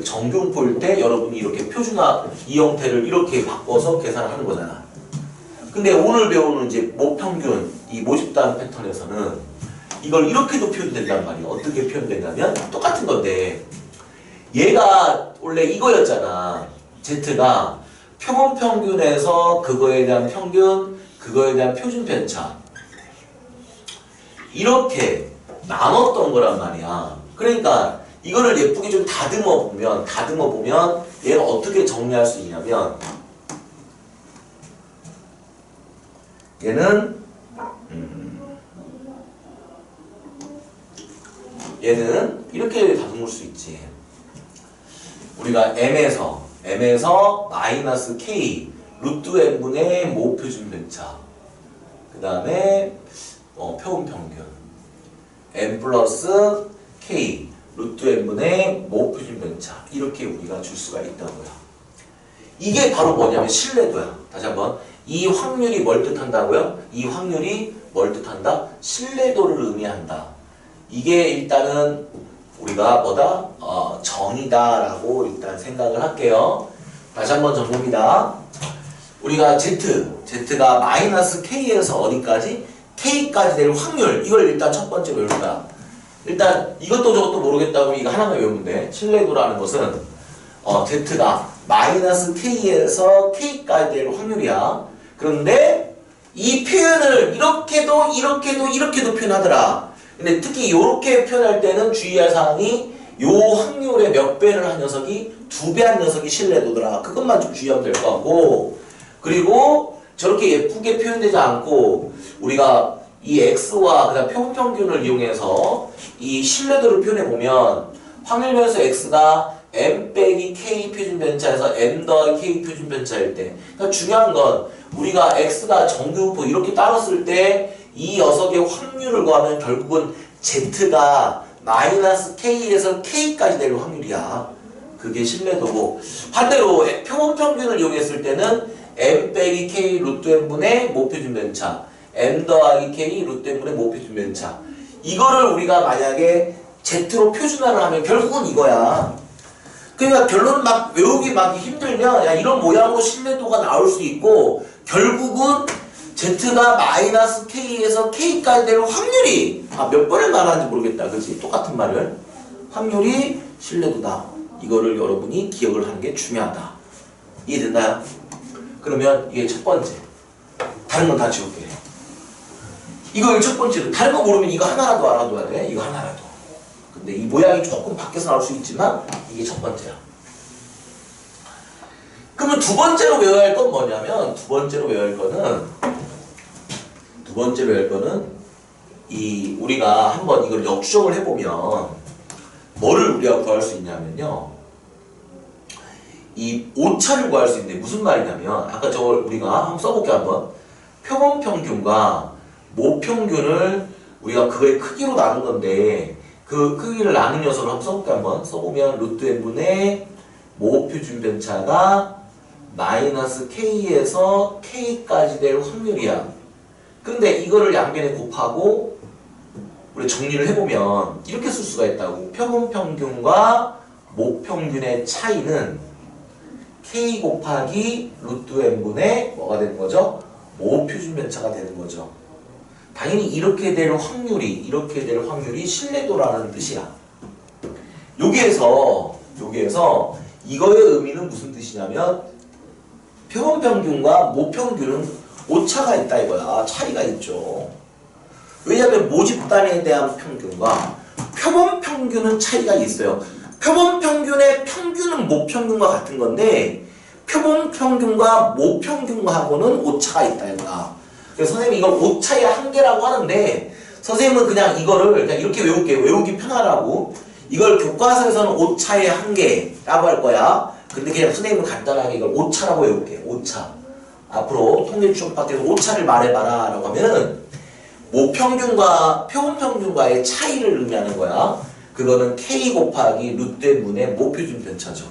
정교분포일 때 여러분이 이렇게 표준화 이 형태를 이렇게 바꿔서 계산을 하는 거잖아. 근데 오늘 배우는 이제 모평균 이 모집단 패턴에서는 이걸 이렇게도 표현된단 말이야. 어떻게 표현되냐면 똑같은 건데 얘가 원래 이거였잖아. Z가 평균에서 그거에 대한 평균, 그거에 대한 표준 편차 이렇게 나눴던 거란 말이야. 그러니까 이거를 예쁘게 좀 다듬어 보면 얘가 어떻게 정리할 수 있냐면 얘는 이렇게 다듬을 수 있지. 우리가 M에서 마이너스 K 루트 N분의 모 표준 편차 그 다음에 표본 평균 N 플러스 K 루트 N분의 모 표준 편차 이렇게 우리가 줄 수가 있다고요. 이게 바로 뭐냐면 신뢰도야. 다시 한번 이 확률이 뭘 뜻한다고요? 이 확률이 뭘 뜻한다? 신뢰도를 의미한다. 이게 일단은 우리가 뭐다? 정이다라고 일단 생각을 할게요. 다시 한번 정봅니다. 우리가 Z가 마이너스 K에서 어디까지? K까지 될 확률. 이걸 일단 첫 번째로 외울 거야. 일단 이것도 저것도 모르겠다고 이거 하나만 외우면 돼. 신뢰도라는 것은 Z가 마이너스 K에서 K까지 될 확률이야. 그런데 이 표현을 이렇게도 표현하더라. 근데 특히 이렇게 표현할 때는 주의할 사항이 요 확률의 몇 배를 한 녀석이 2배 한 녀석이 신뢰도더라. 그것만 좀 주의하면 될 것 같고, 그리고 저렇게 예쁘게 표현되지 않고 우리가 이 x와 그다음 평균을 이용해서 이 신뢰도를 표현해 보면 확률변수 x가 m 빼기 k 표준 편차에서 m 더하기 k 표준 편차일 때, 그러니까 중요한 건 우리가 x가 정규분포 이렇게 따랐을 때 이 녀석의 확률을 구하면 결국은 z가 마이너스 k에서 k까지 될 확률이야. 그게 신뢰도고, 반대로 평균을 이용했을 때는 m 빼기 k 루트 n분의 모표준 편차, m 더하기 k 루트 n분의 모표준 편차, 이거를 우리가 만약에 z로 표준화를 하면 결국은 이거야. 그러니까 결론은 막 외우기 막 힘들면 야 이런 모양으로 신뢰도가 나올 수 있고, 결국은 z가 마이너스 k에서 k까지 될 확률이 몇 번을 말하는지 모르겠다. 그렇지? 똑같은 말을. 확률이 신뢰도다. 이거를 여러분이 기억을 하는 게 중요하다. 이해됐나요? 그러면 이게 첫 번째. 다른 건 다 지울게. 이걸 첫 번째로. 다른 거 모르면 이거 하나라도 알아둬야 돼. 이거 하나라도. 근데 이 모양이 조금 바뀌어서 나올 수 있지만 이게 첫 번째야. 그러면 두 번째로 외워야 할 건 뭐냐면, 두 번째로 외워야 할 거는 이 우리가 한번 이걸 역추적을 해보면 뭐를 우리가 구할 수 있냐면요, 이 오차를 구할 수 있는데 무슨 말이냐면, 아까 저걸 우리가 한번 써볼게. 한번 표본평균과 모평균을 우리가 그의 크기로 나눈 건데, 그 크기를 나눈 녀석을 한번 써볼게. 한번 써보면 루트 n분의 모표준 편차가 마이너스 k에서 k까지 될 확률이야. 근데 이거를 양변에 곱하고 우리 정리를 해보면 이렇게 쓸 수가 있다고. 표본평균과 모평균의 차이는 k 곱하기 루트 n분의 뭐가 되는 거죠? 모표준 편차가 되는 거죠. 당연히 이렇게 될 확률이 신뢰도라는 뜻이야. 여기에서 이거의 의미는 무슨 뜻이냐면, 표본평균과 모평균은 오차가 있다 이거야. 차이가 있죠. 왜냐하면 모집단에 대한 평균과 표본평균은 차이가 있어요. 표본평균의 평균은 모평균과 같은 건데 표본평균과 모평균하고는 오차가 있다 이거야. 그래서 선생님이 이걸 오차의 한계라고 하는데, 선생님은 그냥 이거를 그냥 이렇게 외우기 편하라고 이걸 교과서에서는 오차의 한계라고 할 거야. 근데 그냥 선생님은 간단하게 이걸 오차라고 외울게. 오차. 앞으로 통계추적 밖에서 오차를 말해봐라 라고 하면은 모평균과 표본평균과의 차이를 의미하는 거야. 그거는 k 곱하기 루트 n분의 모표준 편차죠.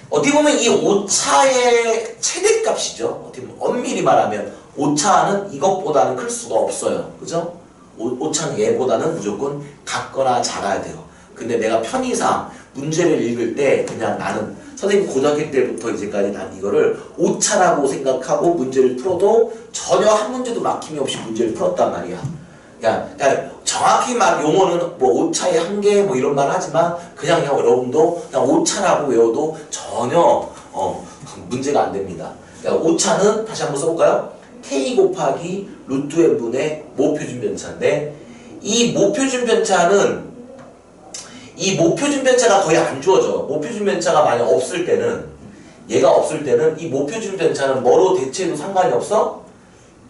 어떻게 보면 이 오차의 최대값이죠. 어떻게 보면 엄밀히 말하면 오차는 이것보다는 클 수가 없어요. 그죠? 오차는 얘보다는 무조건 같거나 작아야 돼요. 근데 내가 편의상 문제를 읽을 때 그냥 나는 선생님 고등학교 때부터 이제까지 난 이거를 오차라고 생각하고 문제를 풀어도 전혀 한 문제도 막힘이 없이 문제를 풀었단 말이야. 그러니까 정확히 말 용어는 뭐 오차의 한계 뭐 이런 말 하지만 그냥 여러분도 그냥 오차라고 외워도 전혀 문제가 안 됩니다. 그러니까 오차는 다시 한번 써볼까요? k 곱하기 루트 n분의 모표준 편차인데, 이 모표준 편차가 거의 안 주어져. 모표준 편차가 만약 없을 때는, 얘가 없을 때는 이 모표준 편차는 뭐로 대체해도 상관이 없어?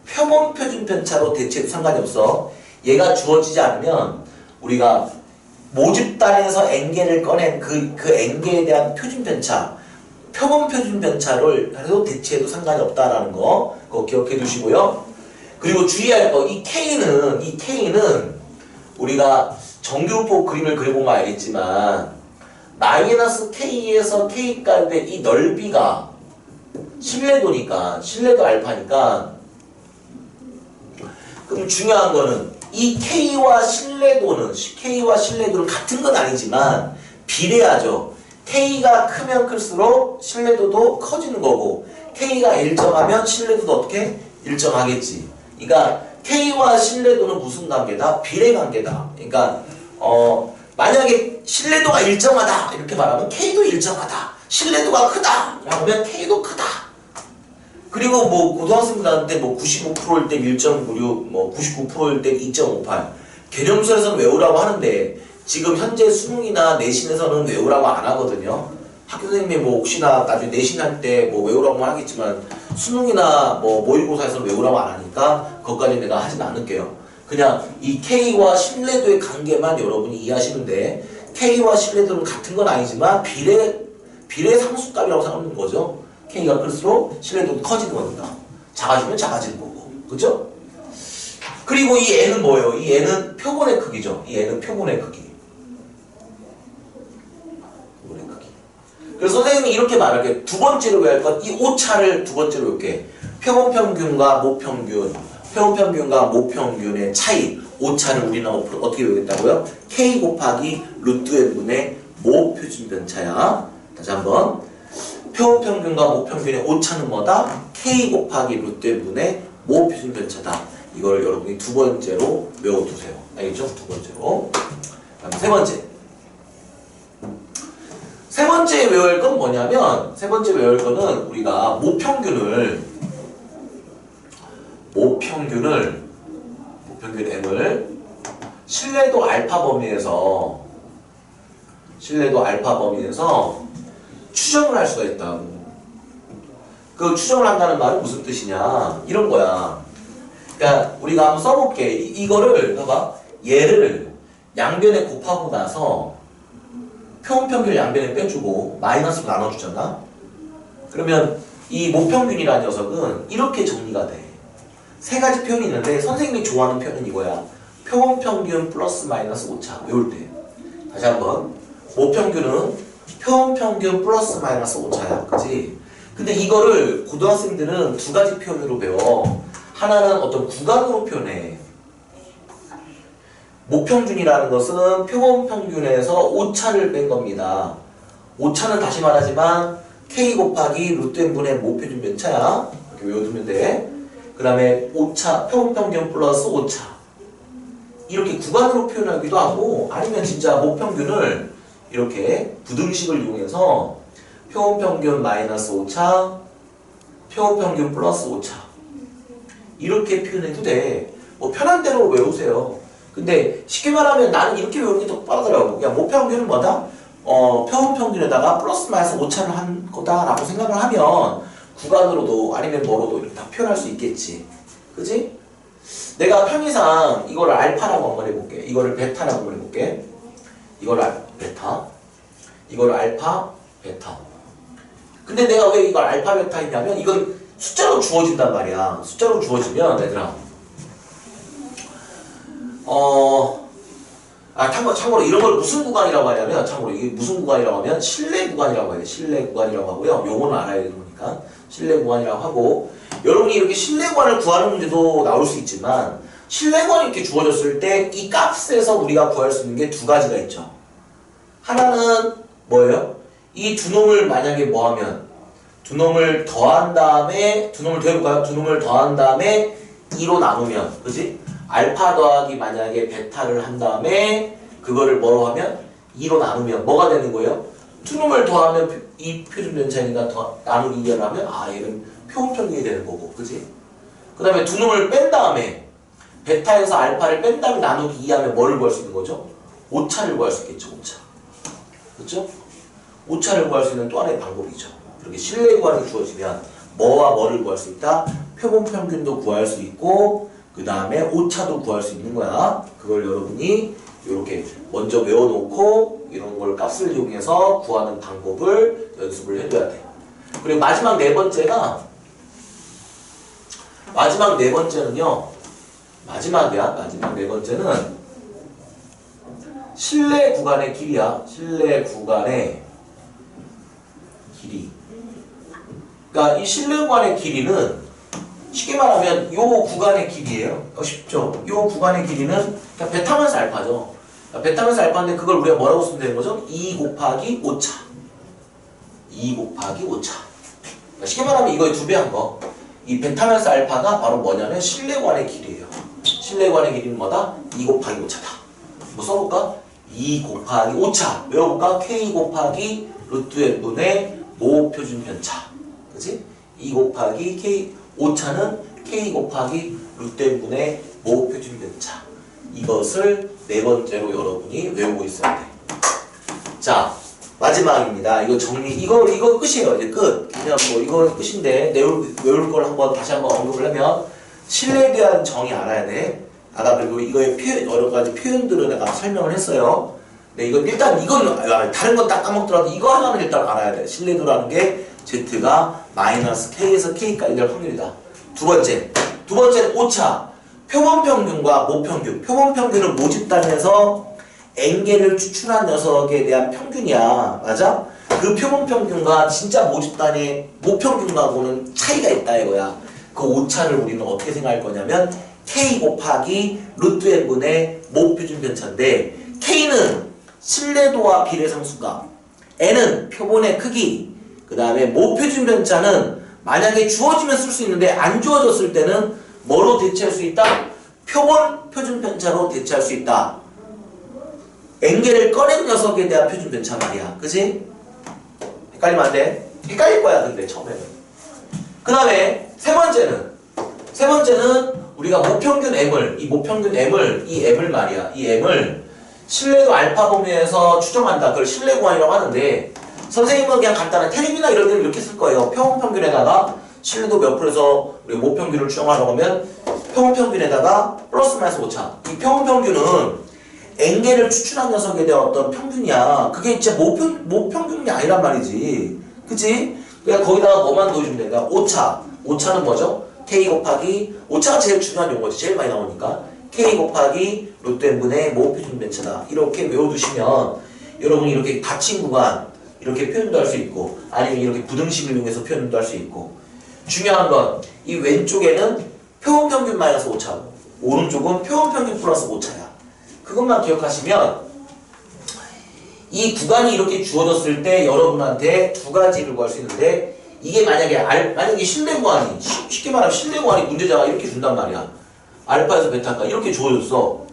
표본표준 편차로 대체해도 상관이 없어. 얘가 주어지지 않으면 우리가 모집단에서 N개를 꺼낸 그 N개에 대한 표준 편차, 표본표준 편차를 해도 대체해도 상관이 없다라는 거, 그거 기억해 두시고요. 그리고 주의할 거, 이 K는 우리가 정규분포 그림을 그려보면 알겠지만 마이너스 K에서 K까지 이 넓이가 신뢰도 알파니까, 그럼 중요한 거는 이 K와 신뢰도는 같은 건 아니지만 비례하죠. K가 크면 클수록 신뢰도도 커지는 거고 K가 일정하면 신뢰도도 어떻게? 일정하겠지. 그러니까 K와 신뢰도는 무슨 관계다? 비례 관계다. 그러니까 만약에 신뢰도가 일정하다 이렇게 말하면 K도 일정하다. 신뢰도가 크다 라고 하면 K도 크다. 그리고 뭐 고등학생들한테 뭐 95%일 때 1.96, 뭐 99%일 때 2.58 개념서에서는 외우라고 하는데 지금 현재 수능이나 내신에서는 외우라고 안 하거든요. 학교 선생님이 뭐 혹시나 나중에 내신할 때 뭐 외우라고 하겠지만 수능이나 뭐 모의고사에서는 외우라고 안 하니까 그것까지 내가 하진 않을게요. 그냥 이 K와 신뢰도의 관계만 여러분이 이해하시면 돼. K와 신뢰도는 같은 건 아니지만 비례 상수값이라고 생각하는 거죠. K가 클수록 신뢰도도 커지는 겁니다. 작아지면 작아지는 거고. 그죠? 그리고 이 N은 뭐예요? 이 N은 표본의 크기죠. 이 N은 표본의 크기. 표본의 크기. 그래서 선생님이 이렇게 말할게요. 두 번째로 외울 건 이 오차를 두 번째로 외울게. 표본 평균과 모평균. 표본 평균과 모평균의 차이. 오차를 우리는 어떻게 외우겠다고요? K 곱하기 루트 n분의 모 표준 변차야. 다시 한번. 표본 평균과 모평균의 오차는 뭐다? K 곱하기 루트 n분의 모 표준 변차다. 이걸 여러분이 두 번째로 외워두세요. 알겠죠? 두 번째로. 그다음 세 번째. 세 번째 외울 건 뭐냐면, 세 번째 외울 거는 우리가 모평균 M을 신뢰도 알파 범위에서 추정을 할 수가 있다고. 그 추정을 한다는 말은 무슨 뜻이냐? 이런 거야. 그러니까 우리가 한번 써볼게. 이거를 봐봐. 얘를 양변에 곱하고 나서 표본평균 양변에 빼주고 마이너스로 나눠주잖아. 그러면 이 모평균이라는 녀석은 이렇게 정리가 돼. 세 가지 표현이 있는데 선생님이 좋아하는 표현은 이거야. 표본평균 플러스 마이너스 오차. 외울 때. 다시 한번. 모평균은 표본평균 플러스 마이너스 오차야. 그치? 근데 이거를 고등학생들은 두 가지 표현으로 배워. 하나는 어떤 구간으로 표현해. 모평균이라는 것은 표본평균에서 오차를 뺀 겁니다. 오차는 다시 말하지만 K 곱하기 루트 n분의 모표준 변차야. 이렇게 외워두면 돼. 그 다음에 오차, 표본평균 플러스 오차. 이렇게 구간으로 표현하기도 하고 아니면 진짜 모평균을 이렇게 부등식을 이용해서 표본평균 마이너스 오차, 표본평균 플러스 오차 이렇게 표현해도 돼. 뭐 편한 대로 외우세요. 근데 쉽게 말하면 나는 이렇게 외우는 게 더 빠르더라고. 그냥 모평균은 뭐다? 표본평균에다가 플러스 마이너스 오차를 한 거다라고 생각을 하면 구간으로도 아니면 뭐로도 이렇게 다 표현할 수 있겠지. 그지? 내가 편의상 이거를 알파라고 한번 해볼게. 이거를 베타라고 한번 해볼게. 이거를 베타, 이거를 알파, 베타. 근데 내가 왜 이걸 알파, 베타 했냐면 이건 숫자로 주어진단 말이야. 숫자로 주어지면 얘들아 참고로 이런 걸 무슨 구간이라고 하냐면 참고로 이게 무슨 구간이라고 하면 신뢰 구간이라고 해요. 신뢰 구간이라고 하고요. 요거는 알아야 되는 거니까 신뢰 구간이라고 하고 여러분이 이렇게 신뢰 구간을 구하는 문제도 나올 수 있지만 신뢰 구간이 이렇게 주어졌을 때 이 값에서 우리가 구할 수 있는 게 두 가지가 있죠. 하나는 뭐예요? 이 두 놈을 만약에 뭐 하면 두 놈을 더한 다음에 두 놈을 더해볼까요? 두 놈을 더한 다음에 2로 나누면 그지? 알파 더하기 만약에 베타를 한 다음에 그거를 뭐로 하면 2로 나누면 뭐가 되는 거예요? 두 놈을 더하면 이 표준 변차니까 나누기 2를 하면 얘는 표본평균이 되는 거고 그지? 그 다음에 두 놈을 뺀 다음에 베타에서 알파를 뺀 다음에 나누기 2 하면 뭐를 구할 수 있는 거죠? 오차를 구할 수 있겠죠. 오차. 그렇죠? 오차를 구할 수 있는 또 하나의 방법이죠. 이렇게 신뢰 구간이 주어지면 뭐와 뭐를 구할 수 있다? 표본평균도 구할 수 있고 그 다음에 오차도 구할 수 있는 거야. 그걸 여러분이 이렇게 먼저 외워놓고 이런 걸 값을 이용해서 구하는 방법을 연습을 해줘야 돼. 그리고 마지막 네 번째는요. 마지막 네 번째는 신뢰 구간의 길이야. 신뢰 구간의 길이. 그러니까 이 신뢰 구간의 길이는 쉽게 말하면 요 구간의 길이에요. 쉽죠? 요 구간의 길이는 그냥 베타면서 알파죠. 베타면서 알파인데 그걸 우리가 뭐라고 쓰면 되는 거죠? 2 곱하기 5차. 2 곱하기 5차. 쉽게 말하면 이거의 2배 한 거. 이 베타면서 알파가 바로 뭐냐면 실내관의 길이에요. 실내관의 길이는 뭐다? 2 곱하기 5차다. 뭐 써볼까? 2 곱하기 5차. 외워볼까? K 곱하기 루트 n분의 모 표준 편차. 그치? 2 곱하기 K, 5차는 K 곱하기 루트 n분의 모 표준 편차. 이것을 네 번째로 여러분이 외우고 있어야 돼. 자, 마지막입니다. 이거 정리, 이거 끝이에요. 이제 끝. 그냥 뭐 이거 끝인데 외울 걸 다시 한번 언급을 하면 실내에 대한 정의 알아야 돼. 아까 그리고 이거의 여러 가지 표현들을 내가 설명을 했어요. 근데 이건 일단 이건 알아야 돼. 다른 건 딱 까먹더라도 이거 하나는 일단 알아야 돼. 실내도라는 게 Z가 마이너스 K에서 K까지 될 확률이다. 두 번째는 오차. 표본평균과 모평균. 표본평균은 모집단에서 N개를 추출한 녀석에 대한 평균이야. 맞아? 그 표본평균과 진짜 모집단의 모평균하고는 차이가 있다 이거야. 그 오차를 우리는 어떻게 생각할 거냐면 K 곱하기 루트 n분의 모표준 편차인데 K는 신뢰도와 비례상수가, N은 표본의 크기, 그 다음에 모표준 편차는 만약에 주어지면 쓸 수 있는데 안 주어졌을 때는 뭐로 대체할 수 있다? 표본 표준 편차로 대체할 수 있다. N개를 꺼낸 녀석에 대한 표준 편차 말이야. 그치? 헷갈리면 안 돼. 헷갈릴 거야 근데 처음에는. 그 다음에 세 번째는 우리가 모평균 M을, 이 M을 말이야. 이 M을 신뢰도 알파 범위에서 추정한다. 그걸 신뢰구간이라고 하는데 선생님은 그냥 간단한 테레비나 이런 데는 이렇게 쓸 거예요. 표본평균에다가 신뢰도 몇 프로에서 우리가 모평균을 추정하려고 하면 표본평균에다가 플러스 마이너스 오차. 이 표본평균은 N개를 추출한 녀석에 대한 어떤 평균이야. 그게 진짜 모평균이 아니란 말이지. 그치? 그냥 거기다가 뭐만 넣어주면 돼. 그러니까 오차. 오차는 뭐죠? K 곱하기, 오차가 제일 중요한 용어지. 제일 많이 나오니까. K 곱하기 루트 n분의 모 표준 편차다. 이렇게 외워두시면 여러분이 이렇게 닫힌 구간 이렇게 표현도 할 수 있고 아니면 이렇게 부등식을 이용해서 표현도 할 수 있고 중요한 건 이 왼쪽에는 표본평균 마이너스 오차고 오른쪽은 표본평균 플러스 오차야. 그것만 기억하시면 이 구간이 이렇게 주어졌을 때 여러분한테 두 가지를 구할 수 있는데 이게 만약에 실내구간이 쉽게 말하면 실내구간이 문제자가 이렇게 준단 말이야. 알파에서 베타가 이렇게 주어졌어.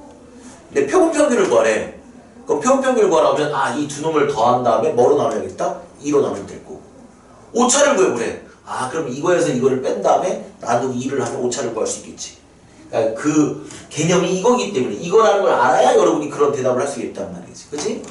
근데 표본평균을 구하래. 그럼 표본평균을 구하려면 이 두 놈을 더한 다음에 뭐로 나눠야겠다? 2로 나누면 되고 오차를 구해보래. 그럼 이거에서 이거를 뺀 다음에 나누고 2를 하면 오차를 구할 수 있겠지. 그러니까 그 개념이 이거기 때문에 이거라는 걸 알아야 여러분이 그런 대답을 할 수 있단 말이지. 그치?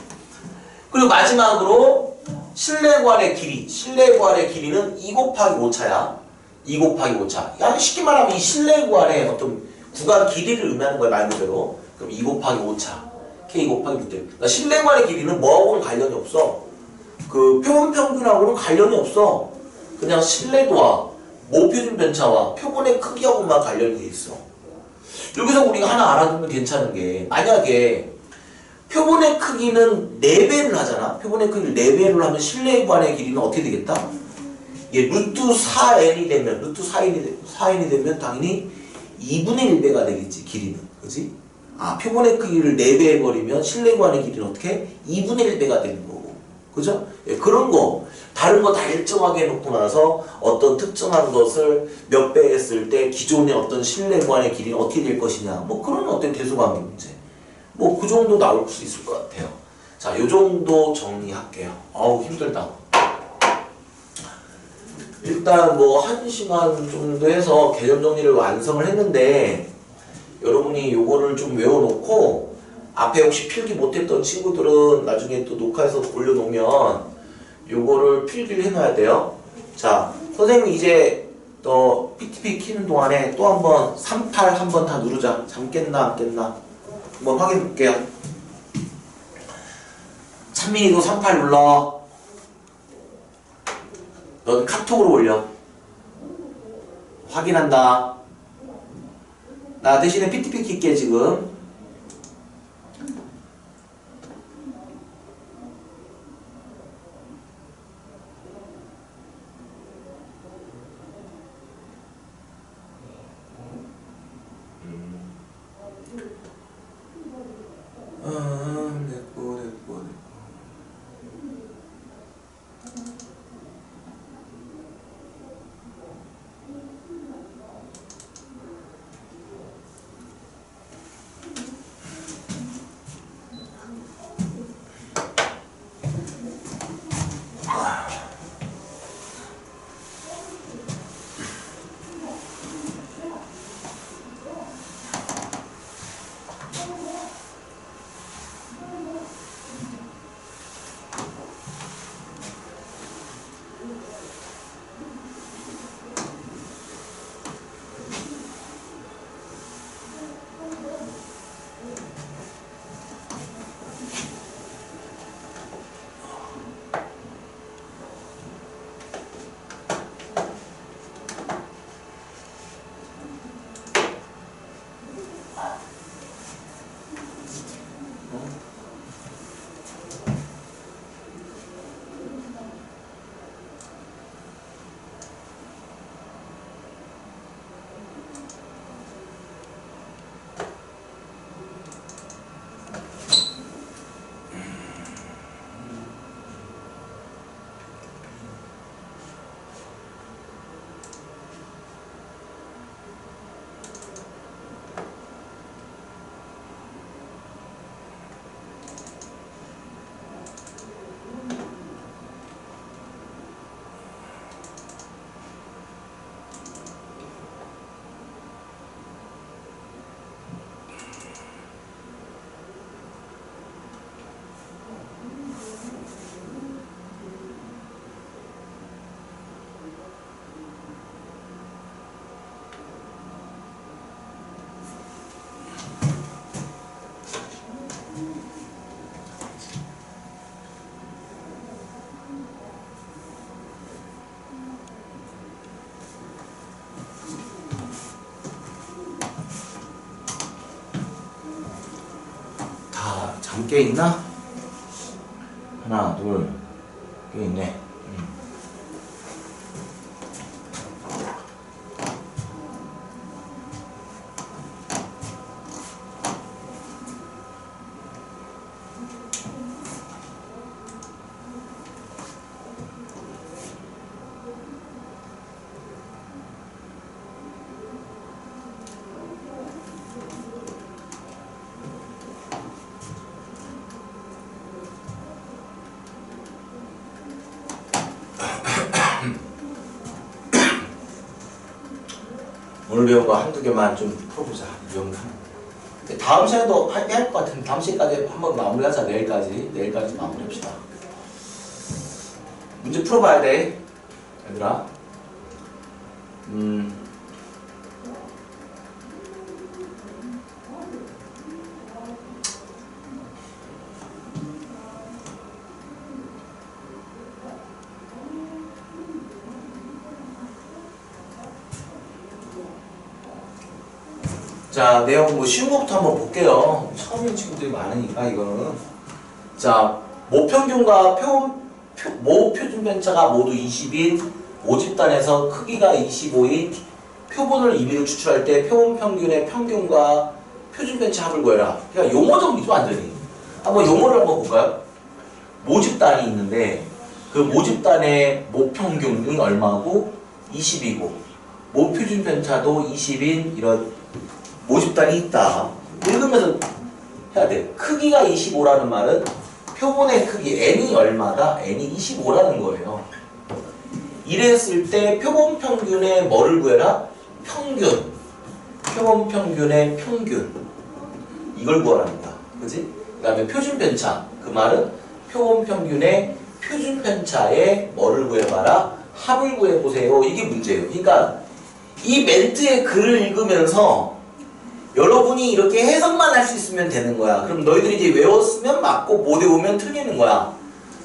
그리고 마지막으로 실내구간의 길이는 2 곱하기 5차야. 2 곱하기 5차. 그러니까 쉽게 말하면 이 실내구간의 어떤 구간 길이를 의미하는 거야, 말 그대로. 그럼 2 곱하기 5차. K 곱하기 루트. 그러니까 실내구간의 길이는 뭐하고는 관련이 없어. 그 표본평균하고는 관련이 없어. 그냥 신뢰도와 모표준 편차와 표본의 크기하고만 관련이 돼 있어. 여기서 우리가 하나 알아두면 괜찮은 게 만약에 표본의 크기는 4배를 하잖아. 표본의 크기를 4배를 하면 실내구간의 길이는 어떻게 되겠다? 이게 루트 4n이 되면 당연히 2분의 1배가 되겠지. 길이는. 그치? 표본의 크기를 4배 해버리면 실내구간의 길이는 어떻게? 2분의 1배가 되는 거고. 그죠? 그런 거 다른 거 다 일정하게 해놓고 나서 어떤 특정한 것을 몇 배 했을 때 기존의 어떤 실내구간의 길이는 어떻게 될 것이냐 뭐 그런 어떤 대수관계 문제 뭐 그 정도 나올 수 있을 것 같아요. 자, 요 정도 정리할게요. 힘들다. 일단 뭐 1시간 정도 해서 개념 정리를 완성을 했는데 여러분이 요거를 좀 외워놓고 앞에 혹시 필기 못했던 친구들은 나중에 또 녹화해서 올려놓으면 요거를 필기를 해놔야 돼요. 자, 선생님이 이제 또 PTP 키는 동안에 또 한번 38 한번 다 누르자. 잠 깼나 안 깼나 한번 확인해 볼게요. 찬민이도 38 눌러. 넌 카톡으로 올려. 확인한다. 나 대신에 PTP 킬게 지금. 꽤 있나? 하나, 둘, 꽤 있네. 오늘 배운 거 한두 개만 좀 풀어보자. 이 정도. 다음 시간에도 할 것 같은데 다음 시간까지 한번 마무리하자. 내일까지 마무리합시다. 문제 풀어봐야 돼, 얘들아. 자, 내용 뭐 쉬운 것부터 한번 볼게요. 처음인 친구들이 많으니까 이거는. 자, 모평균과 모표준 편차가 모두 20인 모집단에서 크기가 25인 표본을 임의로 추출할 때 표본 평균의 평균과 표준 편차 합을 구해라. 그러니까 용어 정리죠, 완전히. 한번 용어를 한번 볼까요? 모집단이 있는데 그 모집단의 모평균이 얼마고 20이고 모표준 편차도 20인 이런 모집단이 있다. 읽으면서 해야 돼. 크기가 25라는 말은 표본의 크기 n이 얼마다? n이 25라는 거예요. 이랬을 때 표본 평균의 뭐를 구해라? 평균. 표본 평균의 평균. 이걸 구하라는 거야. 그지? 그 다음에 표준 편차. 그 말은 표본 평균의 표준 편차의 뭐를 구해봐라? 합을 구해보세요. 이게 문제예요. 그러니까 이 멘트의 글을 읽으면서 여러분이 이렇게 해석만 할 수 있으면 되는 거야. 그럼 너희들이 이제 외웠으면 맞고 못 외우면 틀리는 거야.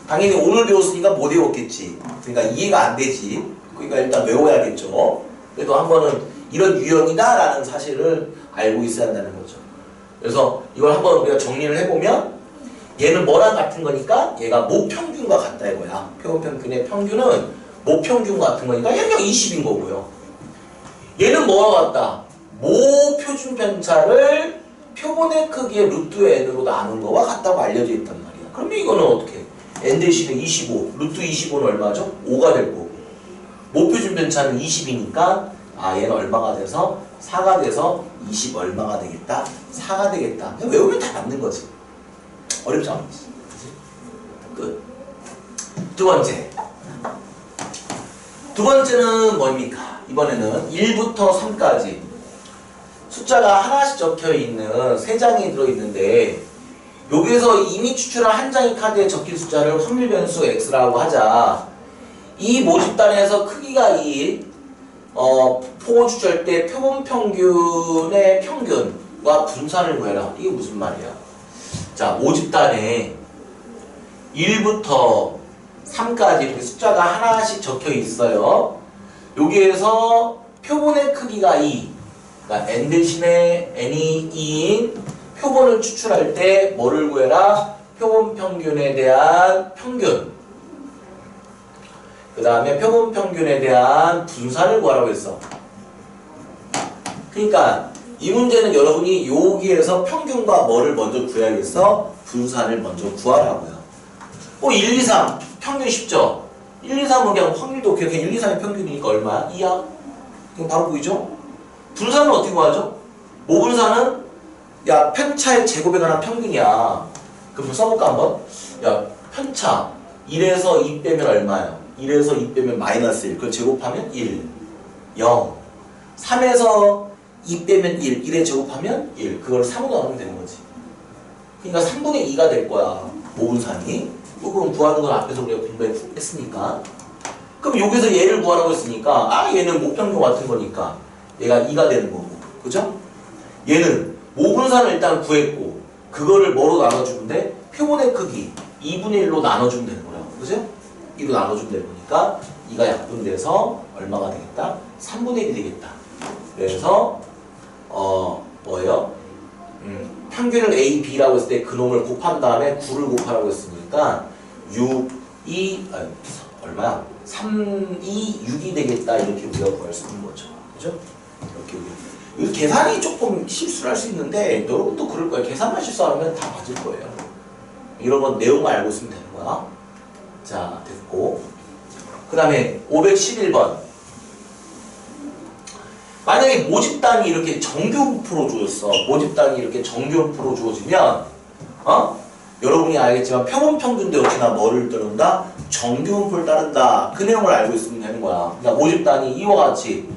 당연히 오늘 배웠으니까 못 외웠겠지. 그러니까 이해가 안 되지. 그러니까 일단 외워야겠죠. 그래도 한 번은 이런 유형이다라는 사실을 알고 있어야 한다는 거죠. 그래서 이걸 한번 우리가 정리를 해보면 얘는 뭐랑 같은 거니까 얘가 모평균과 같다 이거야. 표본평균의 평균은 모평균 같은 거니까 얘는 그냥 20인 거고요. 얘는 뭐와 같다? 모표준 편차를 표본의 크기의 루트 n으로 나눈 거와 같다고 알려져 있단 말이야. 그러면 이거는 어떻게 해? n 대신에 25, 루트 25는 얼마죠? 5가 될 거고 모표준 편차는 20이니까 얘는 얼마가 돼서 4가 돼서 20 얼마가 되겠다? 4가 되겠다. 외우면 다 맞는 거지. 어렵지 않지. 끝. 두 번째는 뭡니까? 이번에는 1부터 3까지 숫자가 하나씩 적혀있는 3장이 들어있는데 여기에서 이미 추출한 한 장의 카드에 적힌 숫자를 확률 변수 x라고 하자. 이 모집단에서 크기가 2 표본 추출할 때 표본 평균의 평균과 분산을 구해라. 이게 무슨 말이야? 자, 모집단에 1부터 3까지 이렇게 숫자가 하나씩 적혀 있어요. 여기에서 표본의 크기가 2, 그러니까 n 대신에 n이 2인 표본을 추출할 때 뭐를 구해라? 표본 평균에 대한 평균. 그 다음에 표본 평균에 대한 분산을 구하라고 했어. 그러니까 이 문제는 여러분이 여기에서 평균과 뭐를 먼저 구해야겠어? 분산을 먼저 구하라고요. 1, 2, 3 평균 쉽죠? 1, 2, 3은 그냥 확률도 그냥 1, 2, 3의 평균이니까 얼마야? 2야? 그럼 바로 보이죠? 분산은 어떻게 구하죠? 모분산은 야 편차의 제곱에 관한 평균이야. 그럼 써볼까 한번? 야 편차 1에서 2 빼면 얼마야? 1에서 2 빼면 마이너스 1. 그걸 제곱하면 1, 0. 3에서 2 빼면 1. 1에 제곱하면 1. 그걸 3으로 나누면 되는 거지. 그러니까 3분의 2가 될 거야. 모분산이. 그럼 구하는 건 앞에서 우리가 공부했으니까. 그럼 여기서 얘를 구하라고 했으니까 얘는 모평균 같은 거니까 얘가 2가 되는 거고. 그죠? 얘는 모분산을 일단 구했고 그거를 뭐로 나눠주면 돼? 표본의 크기 2분의 1로 나눠주면 되는 거야. 그죠? 2로 나눠주면 되는 거니까 2가 약분돼서 얼마가 되겠다? 3분의 1이 되겠다. 그래서 뭐예요? 평균을 A, B라고 했을 때 그놈을 곱한 다음에 9를 곱하라고 했으니까 6, 2, 얼마야? 3, 2, 6이 되겠다. 이렇게 우리가 구할 수 있는 거죠. 그죠? 이렇게 계산이 조금 실수를 할 수 있는데 여러분도 그럴 거예요. 계산만 실수하면 다 맞을 거예요. 이런 건 내용만 알고 있으면 되는 거야. 자, 됐고. 그 다음에 511번. 만약에 모집단이 이렇게 정규분포로 주어졌어. 모집단이 이렇게 정규분포로 주어지면 여러분이 알겠지만 평균도 역시나 뭐를 따른다? 정규분포를 따른다. 그 내용을 알고 있으면 되는 거야. 그러니까 모집단이 이와 같이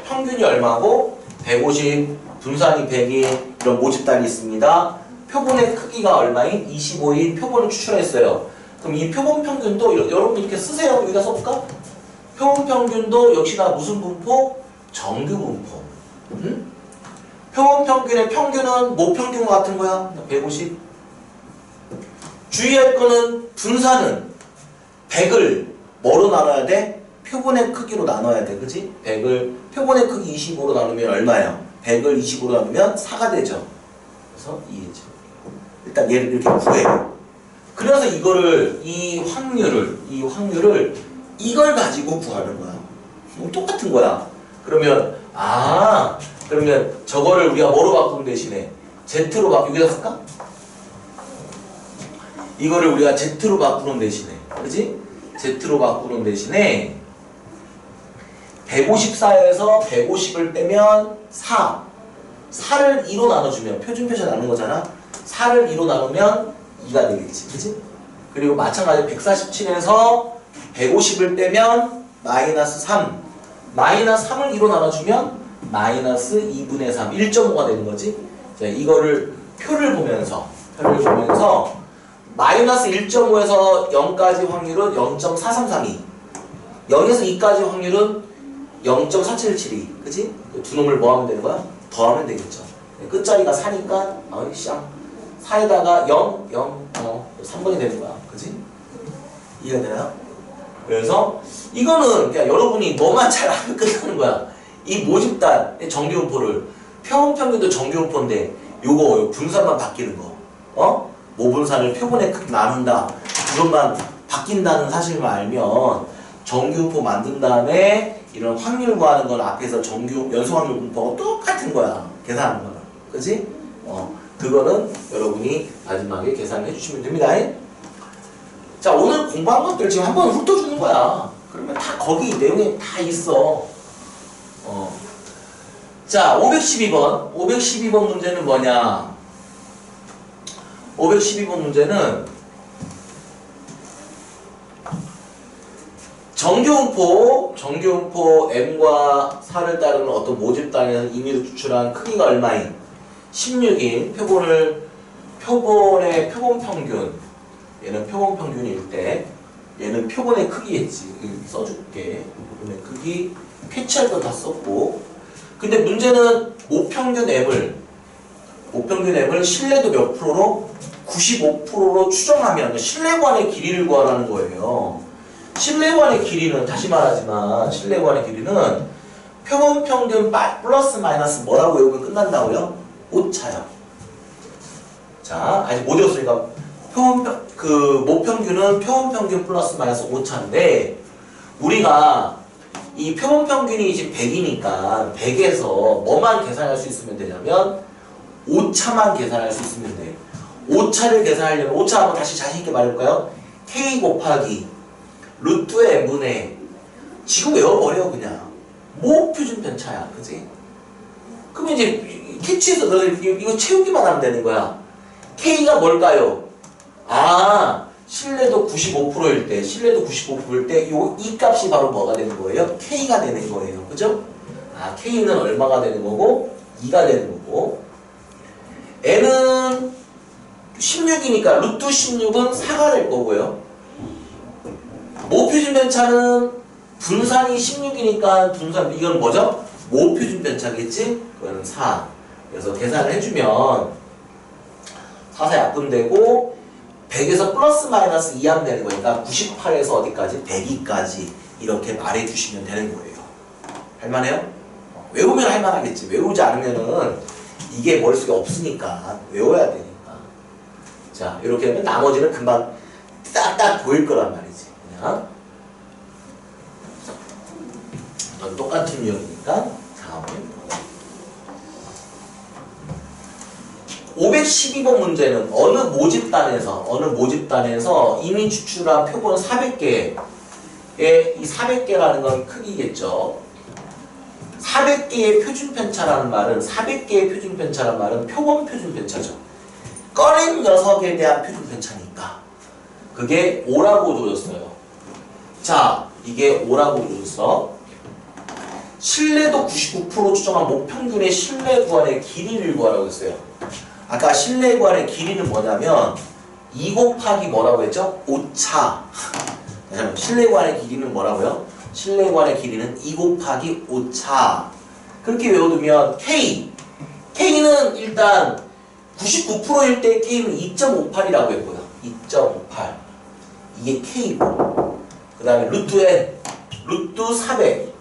평균이 얼마고 150, 분산이 100인 이런 모집단이 있습니다. 표본의 크기가 얼마인 25인 표본을 추출했어요. 그럼 이 표본 평균도 여러분 이렇게 쓰세요. 여기다 써볼까? 표본 평균도 역시나 무슨 분포? 정규 분포. 표본 평균의 평균은 뭐 평균과 같은 거야? 150. 주의할 거는 분산은 100을 뭐로 나눠야 돼? 표본의 크기로 나눠야 돼. 그치? 100을 표본의 크기 25로 나누면 얼마야? 100을 25로 나누면 4가 되죠. 그래서 2죠. 일단 얘를 이렇게 구해요. 그래서 이 확률을 이걸 가지고 구하는 거야. 똑같은 거야. 그러면 저거를 우리가 뭐로 바꾸는 대신에 Z로 여기다 쓸까? 이거를 우리가 Z로 바꾸는 대신에, 그지? Z로 바꾸는 대신에 154에서 150을 빼면 4를 2로 나눠주면 표준표시 나눈 거잖아. 4를 2로 나누면 2가 되겠지, 그지? 그리고 마찬가지로 147에서 150을 빼면 마이너스 3. 마이너스 3을 2로 나눠주면 마이너스 2분의 3, 1.5가 되는 거지. 자, 이거를 표를 보면서 마이너스 1.5에서 0까지 확률은 0.4332. 0에서 2까지 확률은 0.4772. 그치? 두 놈을 뭐 하면 되는 거야? 더하면 되겠죠. 끝자리가 4니까, 4에다가 3번이 되는 거야. 그치? 이해가 되나요? 그래서 이거는 그냥 여러분이 뭐만 잘 알면 끝나는 거야. 이 모집단, 정규분포를. 표본평균도 정규분포인데, 요거 분산만 바뀌는 거. 모분산을 표본에 크게 나눈다. 그것만 바뀐다는 사실만 알면 정규분포 만든 다음에 이런 확률 구하는 건 앞에서 연소확률 분포가 똑같은 거야. 계산하는 거는. 그치? 그거는 여러분이 마지막에 계산을 해주시면 됩니다. 자, 오늘 공부한 것들 지금 한번 훑어주는 거야. 그러면 다 거기 내용에 다 있어. 자, 512번. 512번 문제는 뭐냐? 512번 문제는 정규분포 M과 4를 따르는 어떤 모집단에서 임의로 추출한 크기가 얼마인 16인 표본의 표본 평균, 얘는 표본 평균일 때 얘는 표본의 크기겠지. 써줄게. 표본의 크기 캐치할 건 다 썼고, 근데 문제는 모평균 M을 신뢰도 몇 프로로? 95%로 추정하면 신뢰관의 길이를 구하라는 거예요. 신뢰관의 길이는 다시 말하지만 신뢰관의 길이는 표본 평균 플러스 마이너스 뭐라고 외우면 끝난다고요? 오차요. 자, 아직 못 외웠으니까 모평균은 표본 평균 플러스 마이너스 오차인데 우리가 이 표본 평균이 지금 100이니까 100에서 뭐만 계산할 수 있으면 되냐면 오차만 계산할 수 있으면 돼. 오차를 계산하려면 오차 한번 다시 자신있게 말해볼까요? K 곱하기 루트의 n분의 지금 외워버려 그냥 모표준 편차야. 그치? 그러면 이제 캐치해서 너들 이거 채우기만 하면 되는 거야. K가 뭘까요? 신뢰도 95%일 때 이 값이 바로 뭐가 되는 거예요? K가 되는 거예요. 그죠? K는 얼마가 되는 거고 2가 되는 거고 N은 16이니까 루트 16은 4가 될 거고요. 모표준 편차는 분산이 16이니까 이건 뭐죠? 모표준 편차겠지? 그거는 4. 그래서 계산을 해주면 4사 약분되고 100에서 플러스 마이너스 2 하면 되는 거니까 98에서 어디까지? 102까지 이렇게 말해주시면 되는 거예요. 할만해요? 외우면 할만하겠지. 외우지 않으면은 이게 머릿속에 없으니까 외워야 되니까. 자, 이렇게 하면 나머지는 금방 딱딱 보일 거란 말이지. 그냥 넌 똑같은 유형이니까 다음에 512번 문제는 어느 모집단에서 이미 추출한 표본 400개의 이 400개라는 건 크기겠죠. 400개의 표준 편차라는 말은 400개의 표준 편차라는 말은 표본 표준 편차죠. 꺼낸 녀석에 대한 표준 편차니까 그게 5라고 줘줬어요. 자, 이게 5라고 줘줬어. 신뢰도 99% 추정한 목평균의 신뢰 구간의 길이를 구하라고 했어요. 아까 신뢰 구간의 길이는 뭐냐면 2 곱하기 뭐라고 했죠? 오차. 신뢰 구간의 길이는 뭐라고요? 신뢰 구간의 길이는 2 곱하기 오차. 그렇게 외워두면 K는 일단 99%일 때 K는 2.58이라고 했고요. 2.58. 이게 K고. 그 다음에 루트 N, 루트 400.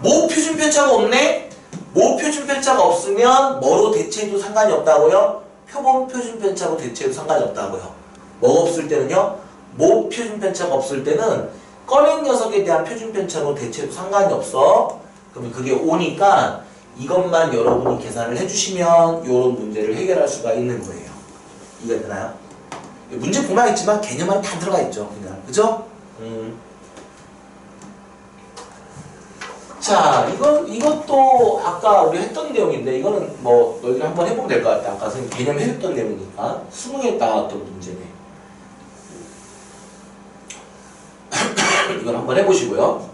뭐 표준 편차가 없네? 뭐 표준 편차가 없으면 뭐로 대체해도 상관이 없다고요? 표본 표준 편차로 대체해도 상관이 없다고요. 뭐가 없을 때는요? 뭐 표준 편차가 없을 때는 꺼낸 녀석에 대한 표준 편차로 대체해도 상관이 없어. 그러면 그게 5니까 이것만 여러분이 계산을 해주시면 이런 문제를 해결할 수가 있는 거예요. 이해되나요? 문제 보면 있지만 개념만 다 들어가 있죠. 그냥 그죠? 자, 이것도 아까 우리 했던 내용인데 이거는 뭐 너희들 한번 해보면 될 것 같아. 아까 선생님 개념 해줬던 내용이니까 수능에 나왔던 문제네. 이건 한번 해보시고요.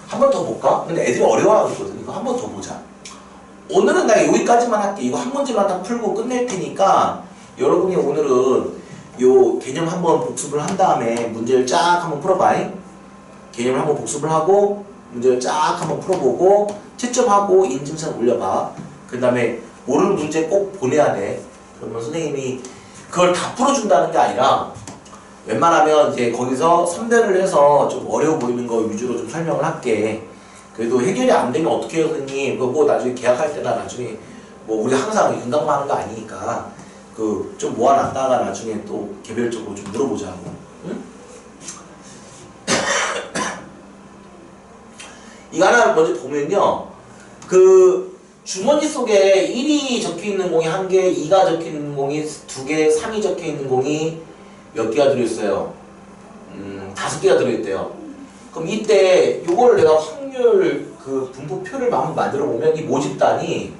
한 번 더 볼까? 근데 애들이 어려워하거든. 이거 한 번 더 보자. 오늘은 내가 여기까지만 할게. 이거 한 문제만 다 풀고 끝낼 테니까 여러분이 오늘은 요 개념 한번 복습을 한 다음에 문제를 쫙 한번 풀어봐. 개념을 한번 복습을 하고 문제를 쫙 한번 풀어보고 채점하고 인증선 올려봐. 그 다음에 모르는 문제 꼭 보내야 돼. 그러면 선생님이 그걸 다 풀어준다는 게 아니라 웬만하면 이제 거기서 선별을 해서 좀 어려워 보이는 거 위주로 좀 설명을 할게. 그래도 해결이 안 되면 어떻게 해요, 선생님? 그거 뭐 나중에 계약할 때나 나중에 뭐 우리 항상 인강만 하는 거 아니니까 그 좀 모아놨다가 나중에 또 개별적으로 좀 물어보자고. 응? 이거 하나 먼저 보면요. 그 주머니 속에 1이 적혀있는 공이 1개, 2가 적혀있는 공이 2개, 3이 적혀있는 공이 몇 개가 들어있어요? 5개가 들어있대요. 그럼 이때 요걸 내가 확률 그 분포표를 한번 만들어 보면 이 모집단이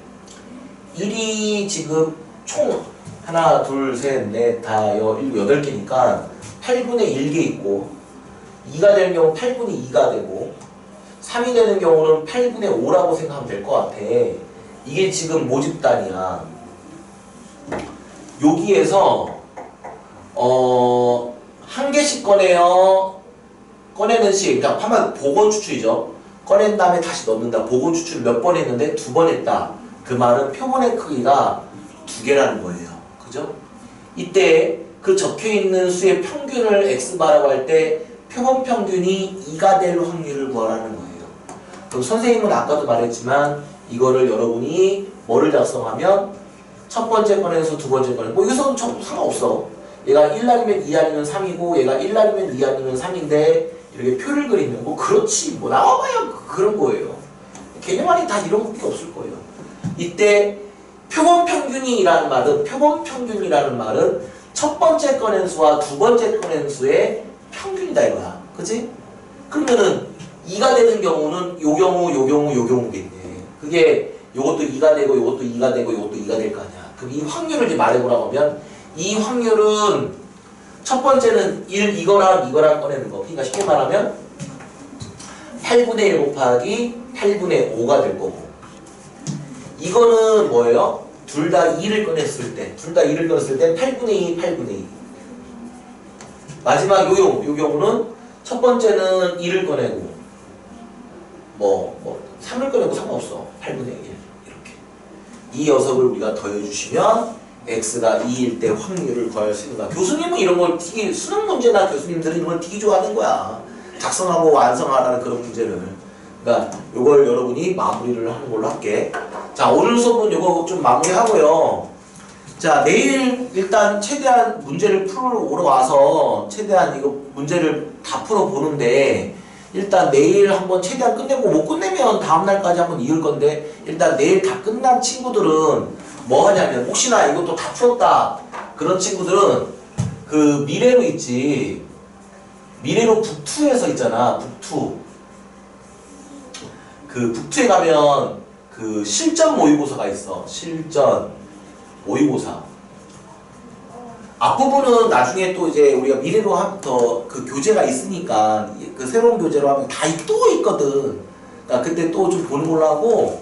1이 지금 총 하나, 둘, 셋, 넷, 다 8개니까 8분의 1개 있고 2가 되는 경우는 8분의 2가 되고 3이 되는 경우는 8분의 5라고 생각하면 될 것 같아. 이게 지금 모집단이야. 여기에서 한 개씩 꺼내요. 꺼내는 식, 그러니까 한번 복원 추출이죠. 꺼낸 다음에 다시 넣는다. 복원 추출을 몇 번 했는데 2번 했다. 그 말은 표본의 크기가 2개라는 거예요. 그죠? 이때 그 적혀있는 수의 평균을 x바라고 할 때 표본 평균이 2가 될 확률을 구하라는 거예요. 그럼 선생님은 아까도 말했지만 이거를 여러분이 뭐를 작성하면 첫 번째 건에서 두 번째 건에 뭐 이것은 상관없어. 얘가 1 아니면 2 아니면 3이고 얘가 1 아니면 2 아니면 3인데 이렇게 표를 그리면 뭐 그렇지 뭐 나와봐야 그런 거예요. 개념 안에 다 이런 게 없을 거예요. 이때 표본 평균이라는 말은 첫 번째 건의 수와 두 번째 건의 수의 평균이다 이거야. 그치? 그러면은 2가 되는 경우는 요 경우겠네. 그게 요것도 2가 되고 요것도 2가 되고 요것도 2가 될 거 아니야. 그럼 이 확률을 이제 말해보라고 하면 이 확률은 첫 번째는 1 이거랑 꺼내는 거. 그러니까 쉽게 말하면 8분의 1 곱하기 8분의 5가 될 거고 이거는 뭐예요? 둘 다 2를 꺼냈을 때 8분의 2, 8분의 2 마지막 요 경우는 첫 번째는 2를 꺼내고 뭐 3을 꺼내고 상관없어. 8분의 1 이렇게 이 녀석을 우리가 더해주시면 x가 2일 때 확률을 구할 수 있는 거야. 교수님은 이런 걸 되게 수능 문제나 교수님들은 이런 걸 되게 좋아하는 거야. 작성하고 완성하라는 그런 문제를. 그러니까 요걸 여러분이 마무리를 하는 걸로 할게. 자, 오늘 수업은 요거 좀 마무리하고요. 자, 내일 일단 최대한 문제를 풀어 와서 최대한 이거 문제를 다 풀어 보는데 일단 내일 한번 최대한 끝내고 못 끝내면 다음날까지 한번 이을 건데 일단 내일 다 끝난 친구들은 뭐 하냐면 혹시나 이것도 다 풀었다 그런 친구들은 그 미래로 있지 미래로 북2에서 있잖아 북2 그 북2에 가면 그 실전 모의고사가 있어 실전 모의고사 앞부분은 나중에 또 이제 우리가 미래로 더 그 교재가 있으니까 그 새로운 교재로 하면 다 또 있거든. 그러니까 그때 또 좀 보는 걸로 하고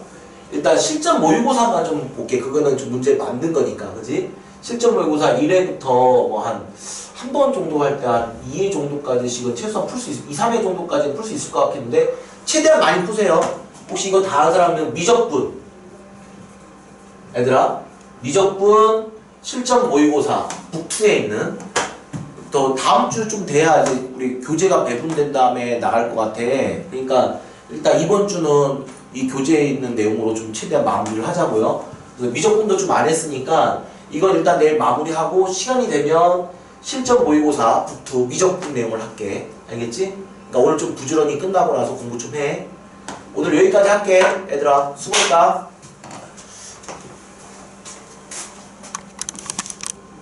일단 실전 모의고사만 좀 볼게. 그거는 좀 문제 만든 거니까, 그지? 실전 모의고사 1회부터 뭐 한 번 정도 할 때 한 2회 정도까지씩은 최소한 풀 수 있, 2, 3회 정도까지는 풀 수 있을 것 같겠는데 최대한 많이 푸세요. 혹시 이거 다 한 사람은 미적분. 얘들아, 미적분 실전 모의고사 북2에 있는 또 다음 주 좀 돼야 이제 우리 교재가 배분된 다음에 나갈 것 같아. 그러니까 일단 이번 주는 이 교재에 있는 내용으로 좀 최대한 마무리를 하자고요. 그래서 미적분도 좀 안 했으니까 이건 일단 내일 마무리하고 시간이 되면 실전 모의고사 북2 미적분 내용을 할게. 알겠지? 그러니까 오늘 좀 부지런히 끝나고 나서 공부 좀 해. 오늘 여기까지 할게. 얘들아 수고했다.